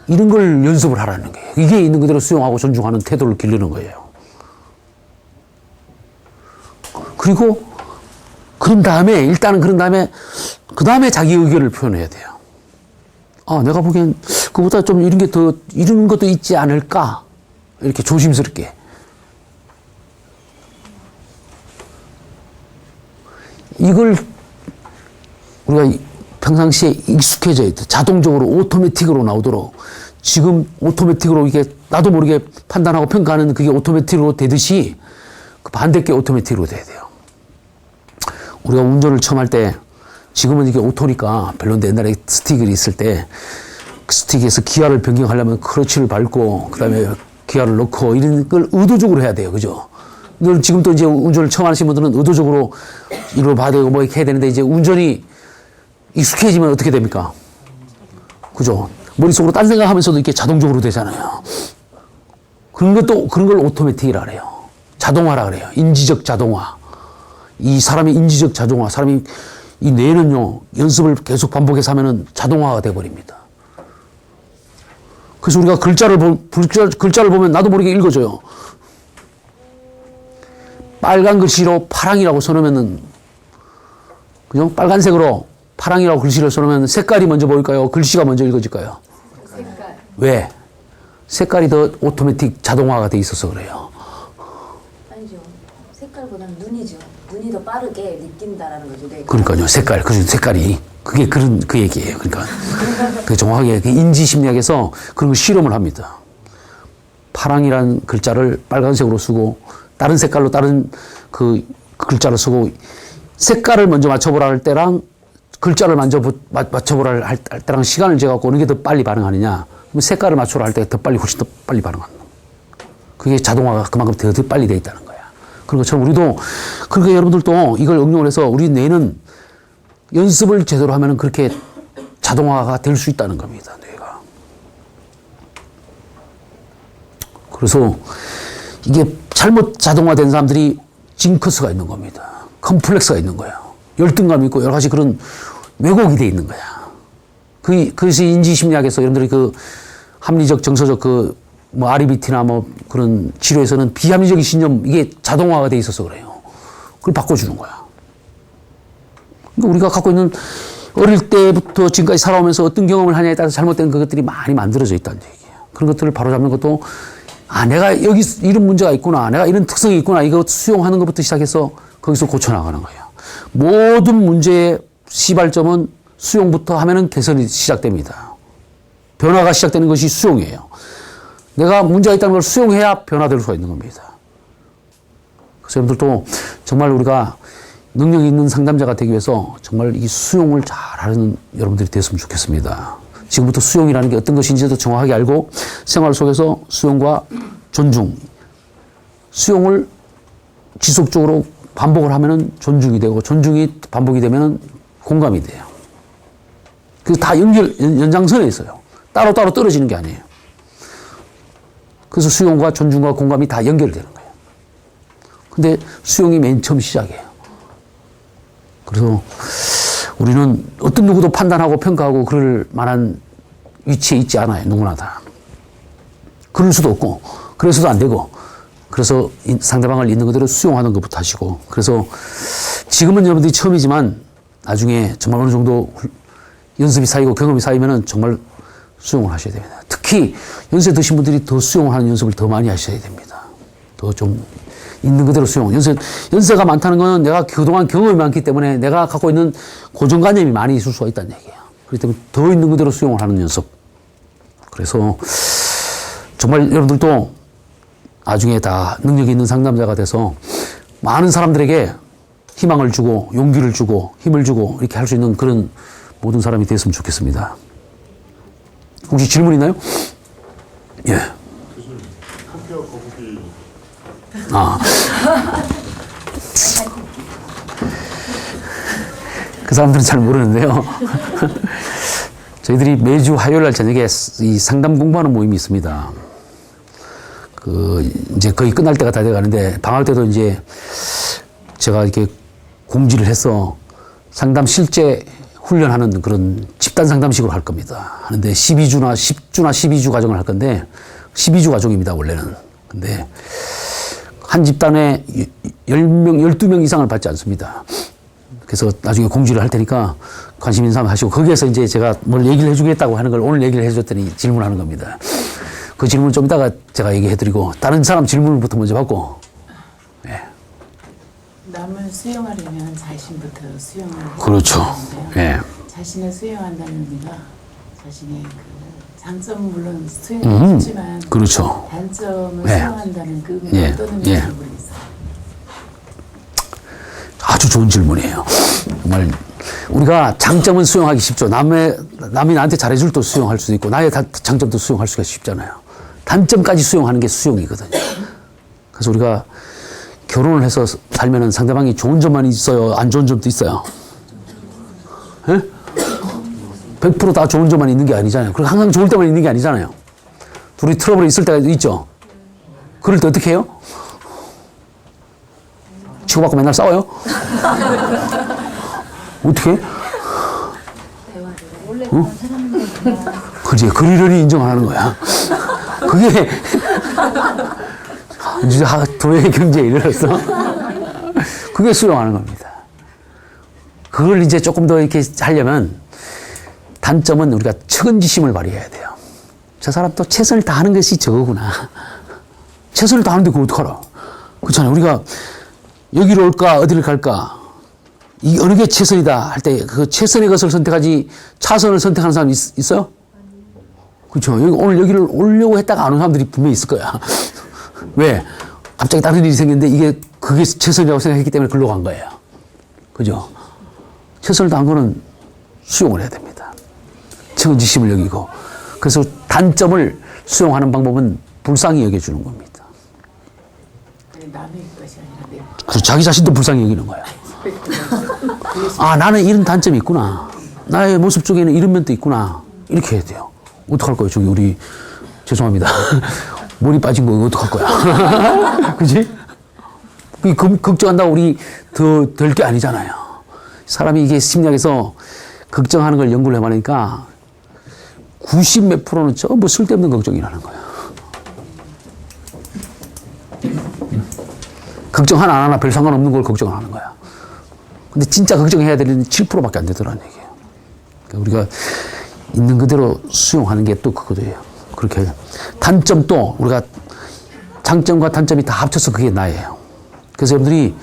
Speaker 1: 이런 걸 연습을 하라는 거예요. 이게 있는 그대로 수용하고 존중하는 태도를 기르는 거예요. 그리고 그런 다음에 그 다음에 자기 의견을 표현해야 돼요. 내가 보기엔 그보다 좀 이런 것도 있지 않을까? 이렇게 조심스럽게. 이걸 우리가 평상시에 익숙해져야 돼. 자동적으로 오토매틱으로 나오도록. 지금 오토매틱으로 이게 나도 모르게 판단하고 평가하는 그게 오토매틱으로 되듯이 그 반대께 오토매틱으로 돼야 돼요. 우리가 운전을 처음 할 때 지금은 이게 오토니까 별론데 옛날에 스틱이 있을 때 그 스틱에서 기아를 변경하려면 크러치를 밟고 그다음에 기아를 넣고 이런 걸 의도적으로 해야 돼요. 그죠? 지금도 이제 운전을 처음 하시는 분들은 의도적으로 이로 봐야 되고 뭐 이렇게 해야 되는데 이제 운전이 익숙해지면 어떻게 됩니까? 그죠? 머릿속으로 딴 생각하면서도 이렇게 자동적으로 되잖아요. 그런 걸 오토매틱이라 그래요. 자동화라 그래요. 인지적 자동화. 이 사람의 인지적 자동화, 사람이 이 뇌는요, 연습을 계속 반복해서 하면은 자동화가 돼버립니다. 그래서 우리가 글자를 보면 나도 모르게 읽어줘요. 빨간 글씨로 파랑이라고 써놓으면은, 그죠? 빨간색으로 파랑이라고 글씨를 써놓으면 색깔이 먼저 보일까요? 글씨가 먼저 읽어질까요?
Speaker 3: 색깔.
Speaker 1: 왜? 색깔이 더 오토매틱 자동화가 돼 있어서 그래요.
Speaker 8: 아니죠. 색깔보다는 눈이죠. 눈이 더 빠르게 느낀다라는 거죠. 네.
Speaker 1: 그러니까요. 색깔이. 그게 그 얘기예요. 그러니까. 그 정확하게 그 인지심리학에서 그런 걸 실험을 합니다. 파랑이란 글자를 빨간색으로 쓰고, 다른 색깔로 다른 그 글자를 쓰고, 색깔을 먼저 맞춰보라 할 때랑 글자를 맞춰보라 할 때랑 시간을 재갖고 어느 게 더 빨리 반응하느냐. 그럼 색깔을 맞춰라 할 때 훨씬 더 빨리 반응한다. 그게 자동화가 그만큼 더 빨리 돼 있다는 거야. 그런 것처럼 우리도, 그러니까 여러분들도 이걸 응용을 해서 우리 뇌는 연습을 제대로 하면 그렇게 자동화가 될 수 있다는 겁니다. 뇌가. 그래서 이게 잘못 자동화된 사람들이 징크스가 있는 겁니다. 컴플렉스가 있는 거예요. 열등감이 있고 여러 가지 그런 왜곡이 돼 있는 거야. 그것이 인지심리학에서 여러분들이 그 합리적, 정서적 REBT나 그런 치료에서는 비합리적인 신념, 이게 자동화가 돼 있어서 그래요. 그걸 바꿔주는 거야. 그러니까 우리가 갖고 있는 어릴 때부터 지금까지 살아오면서 어떤 경험을 하냐에 따라서 잘못된 그것들이 많이 만들어져 있다는 얘기예요. 그런 것들을 바로잡는 것도, 내가 여기 이런 문제가 있구나, 내가 이런 특성이 있구나, 이거 수용하는 것부터 시작해서 거기서 고쳐나가는 거예요. 모든 문제의 시발점은 수용부터 하면은 개선이 시작됩니다. 변화가 시작되는 것이 수용이에요. 내가 문제가 있다는 걸 수용해야 변화될 수가 있는 겁니다. 그래서 여러분들도 정말 우리가 능력이 있는 상담자가 되기 위해서 정말 이 수용을 잘하는 여러분들이 됐으면 좋겠습니다. 지금부터 수용이라는 게 어떤 것인지도 정확하게 알고 생활 속에서 수용과 존중, 수용을 지속적으로 반복을 하면은 존중이 되고, 존중이 반복이 되면은 공감이 돼요. 그래서 다 연장선에 있어요. 따로따로 떨어지는 게 아니에요. 그래서 수용과 존중과 공감이 다 연결되는 거예요. 근데 수용이 맨 처음 시작이에요. 그래서 우리는 어떤 누구도 판단하고 평가하고 그럴 만한 위치에 있지 않아요. 누구나 다. 그럴 수도 없고, 그래서도 안 되고, 그래서 상대방을 있는 그대로 수용하는 것부터 하시고, 그래서 지금은 여러분들이 처음이지만 나중에 정말 어느 정도 연습이 쌓이고 경험이 쌓이면은 정말 수용을 하셔야 됩니다. 특히 연세 드신 분들이 더 수용하는 연습을 더 많이 하셔야 됩니다. 더 좀 있는 그대로 수용. 연세가 많다는 건 내가 그동안 경험이 많기 때문에 내가 갖고 있는 고정관념이 많이 있을 수가 있다는 얘기예요. 그렇기 때문에 더 있는 그대로 수용을 하는 연습. 그래서 정말 여러분들도 나중에 다 능력이 있는 상담자가 돼서 많은 사람들에게 희망을 주고 용기를 주고 힘을 주고 이렇게 할 수 있는 그런 모든 사람이 됐으면 좋겠습니다. 혹시 질문 있나요? 예.
Speaker 6: 학교 거북이.
Speaker 1: 그 사람들은 잘 모르는데요. 저희들이 매주 화요일 날 저녁에 이 상담 공부하는 모임이 있습니다. 이제 거의 끝날 때가 다 돼 가는데, 방학 때도 이제 제가 이렇게 공지를 해서 상담 실제 훈련하는 그런 집단 상담식으로 할 겁니다. 하는데 10주나 12주 과정을 할 건데, 12주 과정입니다, 원래는. 근데 한 집단에 10명, 12명 이상을 받지 않습니다. 그래서 나중에 공지를 할 테니까 관심 있는 사람 하시고, 거기에서 이제 제가 뭘 얘기를 해주겠다고 하는 걸 오늘 얘기를 해줬더니 질문하는 겁니다. 그 질문 좀 이따가 제가 얘기해드리고, 다른 사람 질문부터 먼저 받고. 예.
Speaker 9: 남을 수용하려면 자신부터 수용을
Speaker 1: 그렇죠. 예.
Speaker 9: 자신을 수용한다는 의미가 자신의 그 장점은 물론 수용이 좋지만
Speaker 1: 그렇죠.
Speaker 9: 단점을
Speaker 1: 예.
Speaker 9: 수용한다는 그 의미가
Speaker 1: 예.
Speaker 9: 어떤 의미인지
Speaker 1: 예.
Speaker 9: 모르겠어요.
Speaker 1: 아주 좋은 질문이에요. 정말 우리가 장점은 수용하기 쉽죠. 남이 나한테 잘해줄 또 수용할 수도 있고, 나의 장점도 수용할 수가 쉽잖아요. 단점까지 수용하는 게 수용이거든요. 그래서 우리가 결혼을 해서 살면은 상대방이 좋은 점만 있어요? 안 좋은 점도 있어요? 예? 100% 다 좋은 점만 있는 게 아니잖아요. 그리고 항상 좋을 때만 있는 게 아니잖아요. 둘이 트러블이 있을 때가 있죠. 그럴 때 어떻게 해요? 치고받고 맨날 싸워요? 어떻게 해? 그지, 그러려니 인정하는 거야. 그게 이제 도의 경제에 이르렀어. 그게 수용하는 겁니다. 그걸 이제 조금 더 이렇게 하려면 단점은 우리가 측은지심을 발휘해야 돼요. 저 사람 또 최선을 다하는 것이 저거구나. 최선을 다하는데 그거 어떡하라. 그렇잖아요. 우리가 여기로 올까 어디를 갈까 이 어느 게 최선이다 할 때 그 최선의 것을 선택하지 차선을 선택하는 사람 있어요? 그렇죠. 오늘 여기를 오려고 했다가 안 온 사람들이 분명히 있을 거야. 왜? 갑자기 다른 일이 생겼는데 그게 최선이라고 생각했기 때문에 글로 간 거예요. 그죠? 최선을 다한 거는 수용을 해야 됩니다. 책임지심을 여기고. 그래서 단점을 수용하는 방법은 불쌍히 여겨주는 겁니다.
Speaker 9: 남의 것이 아니라 내
Speaker 1: 그래서 자기 자신도 불쌍히 여기는 거야. 아, 나는 이런 단점이 있구나. 나의 모습 쪽에는 이런 면도 있구나. 이렇게 해야 돼요. 어떡할 거예요? 저기 우리 죄송합니다. 머리 빠진 거 어떡할 거야? 그지? 걱정한다고 우리 더 될 게 아니잖아요. 사람이 이게 심리학에서 걱정하는 걸 연구를 해보니까 90몇 프로는 전부 쓸데없는 걱정이라는 거예요. 걱정 하나 안 하나 별 상관없는 걸 걱정을 하는 거야. 근데 진짜 걱정해야 되는 7%밖에 안 되더라는 얘기예요. 그러니까 우리가 있는 그대로 수용하는 게 또 그거예요. 그렇게 단점도 우리가 장점과 단점이 다 합쳐서 그게 나예요. 그래서 여러분들이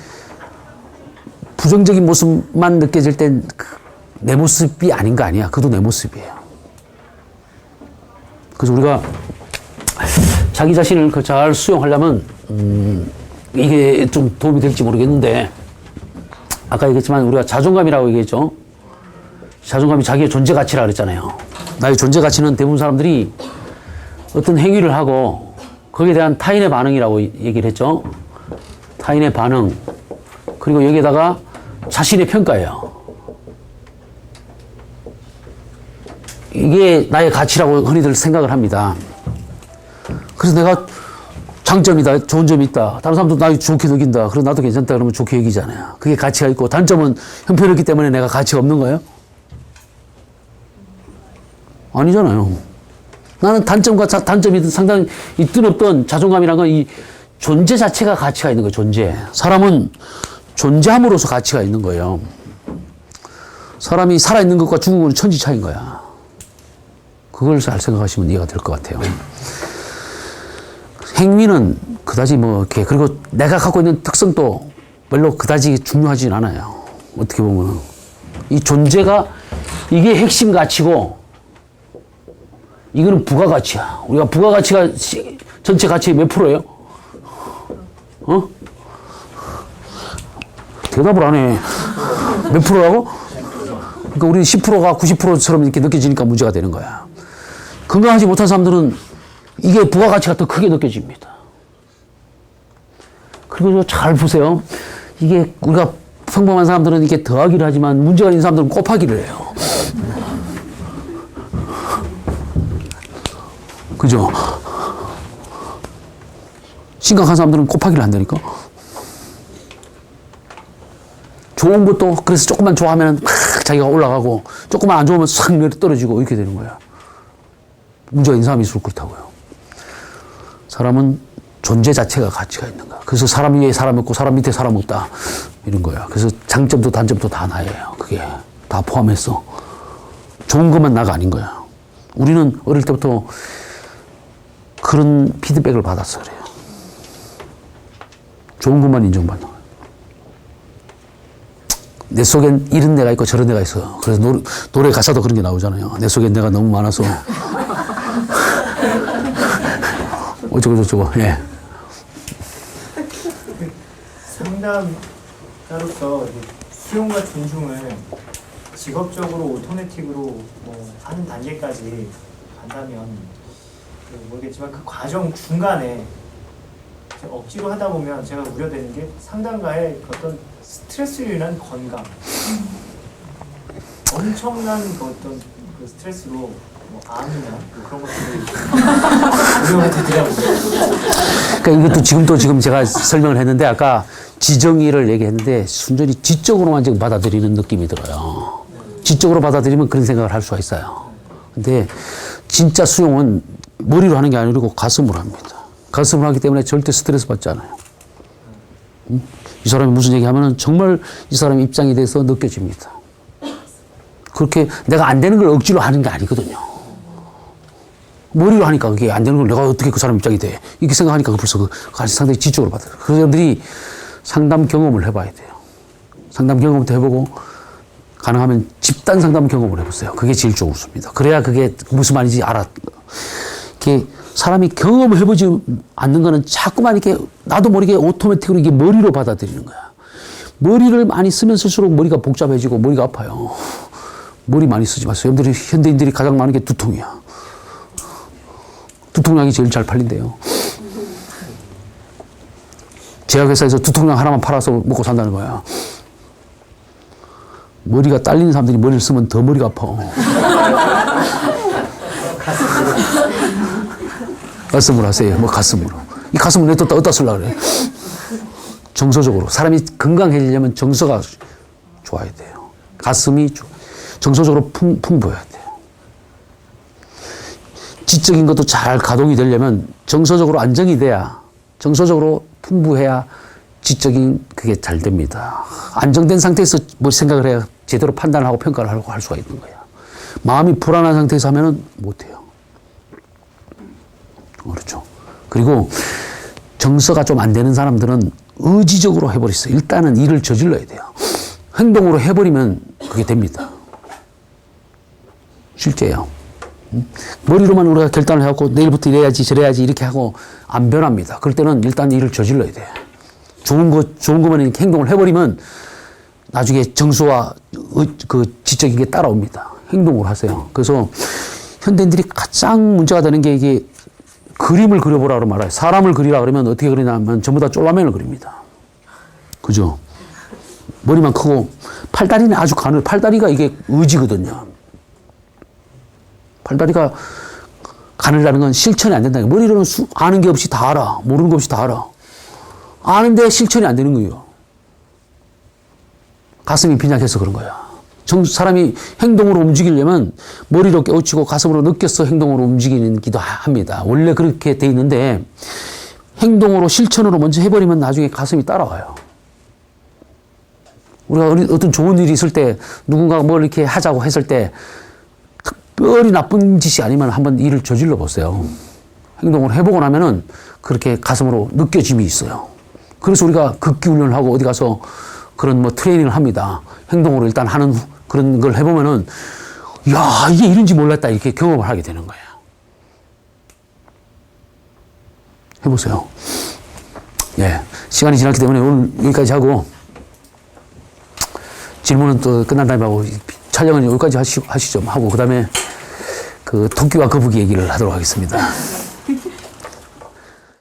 Speaker 1: 부정적인 모습만 느껴질 땐 내 모습이 아닌 거 아니야. 그것도 내 모습이에요. 그래서 우리가 자기 자신을 잘 수용하려면 이게 좀 도움이 될지 모르겠는데 아까 얘기했지만 우리가 자존감이라고 얘기했죠. 자존감이 자기의 존재 가치라 그랬잖아요. 나의 존재 가치는 대부분 사람들이 어떤 행위를 하고 거기에 대한 타인의 반응이라고 얘기를 했죠. 타인의 반응. 그리고 여기에다가 자신의 평가예요. 이게 나의 가치라고 흔히들 생각을 합니다. 그래서 내가 장점이다, 좋은 점이 있다. 다른 사람도 나 좋게 느낀다. 그럼 나도 괜찮다. 그러면 좋게 여기잖아요. 그게 가치가 있고 단점은 형편없기 때문에 내가 가치가 없는 거예요? 아니잖아요. 나는 단점과 단점이 상당히 있든 없든 자존감이란 건 이 존재 자체가 가치가 있는 거예요. 존재. 사람은 존재함으로써 가치가 있는 거예요. 사람이 살아있는 것과 죽은 건 천지 차이인 거야. 그걸 잘 생각하시면 이해가 될 것 같아요. 행위는 그다지 뭐 이렇게 그리고 내가 갖고 있는 특성도 별로 그다지 중요하진 않아요. 어떻게 보면 이 존재가 이게 핵심 가치고 이거는 부가가치야. 우리가 부가가치가 전체 가치의 몇 프로예요? 어? 대답을 안 해. 몇 프로라고? 그러니까 우리 10%가 90%처럼 이렇게 느껴지니까 문제가 되는 거야. 건강하지 못한 사람들은 이게 부가가치가 더 크게 느껴집니다. 그리고 잘 보세요. 이게 우리가 평범한 사람들은 이게 더하기를 하지만 문제가 있는 사람들은 곱하기를 해요. 그죠? 심각한 사람들은 곱하기를 한다니까? 좋은 것도 그래서 조금만 좋아하면 자기가 올라가고 조금만 안 좋으면 싹 내려 떨어지고 이렇게 되는 거야. 문제가 있는 사람이 있을수록 그렇다고요. 사람은 존재 자체가 가치가 있는 거야. 그래서 사람 위에 사람 없고 사람 밑에 사람 없다. 이런 거야. 그래서 장점도 단점도 다 나예요. 그게 다 포함해서. 좋은 것만 나가 아닌 거야. 우리는 어릴 때부터 그런 피드백을 받았어 그래요. 좋은 것만 인정받는 거야. 내 속엔 이런 내가 있고 저런 내가 있어. 그래서 노래 가사도 그런 게 나오잖아요. 내 속엔 내가 너무 많아서 어쩌고 예.
Speaker 4: 상담자로서 수용과 존중을 직업적으로 오토매틱으로 뭐 하는 단계까지 간다면 모르겠지만 그 과정 중간에 억지로 하다 보면 제가 우려되는 게 상담가의 어떤 스트레스로 인한 건강, 엄청난 그 어떤 그 스트레스로 뭐 암이나 뭐 그런 것들이 우려가 되더라고요.
Speaker 1: 그러니까 이것도 지금 제가 설명을 했는데 아까 지정의를 얘기했는데 순전히 지적으로만 지금 받아들이는 느낌이 들어요. 지적으로 받아들이면 그런 생각을 할 수가 있어요. 근데 진짜 수용은 머리로 하는 게 아니고 가슴으로 합니다. 가슴으로 하기 때문에 절대 스트레스 받지 않아요. 이 사람이 무슨 얘기하면은 정말 이 사람 입장에 대해서 느껴집니다. 그렇게 내가 안 되는 걸 억지로 하는 게 아니거든요. 머리로 하니까 그게 안 되는 걸 내가 어떻게 그 사람 입장이 돼. 이렇게 생각하니까 벌써 그 상당히 지적으로 받아요. 그 사람들이 상담 경험을 해봐야 돼요. 상담 경험도 해보고 가능하면 집단 상담 경험을 해보세요. 그게 제일 좋습니다. 그래야 그게 무슨 말인지 알아. 이게 사람이 경험을 해보지 않는 거는 자꾸만 이렇게 나도 모르게 오토매틱으로 이게 머리로 받아들이는 거야. 머리를 많이 쓰면 쓸수록 머리가 복잡해지고 머리가 아파요. 머리 많이 쓰지 마세요. 여러분들이 현대인들이 가장 많은 게 두통이야. 두통약이 제일 잘 팔린대요. 제약회사에서 두통약 하나만 팔아서 먹고 산다는 거야. 머리가 딸리는 사람들이 머리를 쓰면 더 머리가 아파. 가슴으로 하세요. 뭐 가슴으로. 이 가슴을 내 어디다 쓰려고 그래. 정서적으로. 사람이 건강해지려면 정서가 좋아야 돼요. 가슴이 정서적으로 풍부해야 돼요. 지적인 것도 잘 가동이 되려면 정서적으로 안정이 돼야, 정서적으로 풍부해야 지적인 그게 잘 됩니다. 안정된 상태에서 뭐 생각을 해야 제대로 판단을 하고 평가를 하고 할 수가 있는 거야. 마음이 불안한 상태에서 하면은 못해요. 그렇죠. 그리고 정서가 좀 안 되는 사람들은 의지적으로 해버렸어요. 일단은 일을 저질러야 돼요. 행동으로 해버리면 그게 됩니다. 실제예요. 머리로만 우리가 결단을 해갖고 내일부터 이래야지 저래야지 이렇게 하고 안 변합니다. 그럴 때는 일단 일을 저질러야 돼. 좋은 거만 이렇게 행동을 해버리면 나중에 정서와 그 지적인 게 따라옵니다. 행동을 하세요. 그래서 현대인들이 가장 문제가 되는 게 이게 그림을 그려보라고 말아요. 사람을 그리라 그러면 어떻게 그리냐면 전부 다 쫄라맨을 그립니다. 그죠? 머리만 크고 팔다리는 아주 가늘. 팔다리가 이게 의지거든요. 팔다리가 가늘다는 건 실천이 안 된다는 거예요. 머리로는 아는 게 없이 다 알아. 모르는 것 없이 다 알아. 아는데 실천이 안 되는 거예요. 가슴이 빈약해서 그런 거야. 사람이 행동으로 움직이려면 머리로 깨우치고 가슴으로 느껴서 행동으로 움직이기도 합니다. 원래 그렇게 돼 있는데 행동으로 실천으로 먼저 해버리면 나중에 가슴이 따라와요. 우리가 어떤 좋은 일이 있을 때 누군가가 뭘 이렇게 하자고 했을 때 특별히 나쁜 짓이 아니면 한번 일을 저질러 보세요. 행동을 해보고 나면은 그렇게 가슴으로 느껴짐이 있어요. 그래서 우리가 극기 훈련을 하고 어디 가서 그런 뭐 트레이닝을 합니다. 행동으로 일단 하는 그런 걸 해보면은, 야, 이게 이런지 몰랐다. 이렇게 경험을 하게 되는 거예요. 해보세요. 예. 시간이 지났기 때문에 오늘 여기까지 하고, 질문은 또 끝난 다음에 하고, 촬영은 여기까지 하시죠. 하고, 그 다음에 그 토끼와 거북이 얘기를 하도록 하겠습니다.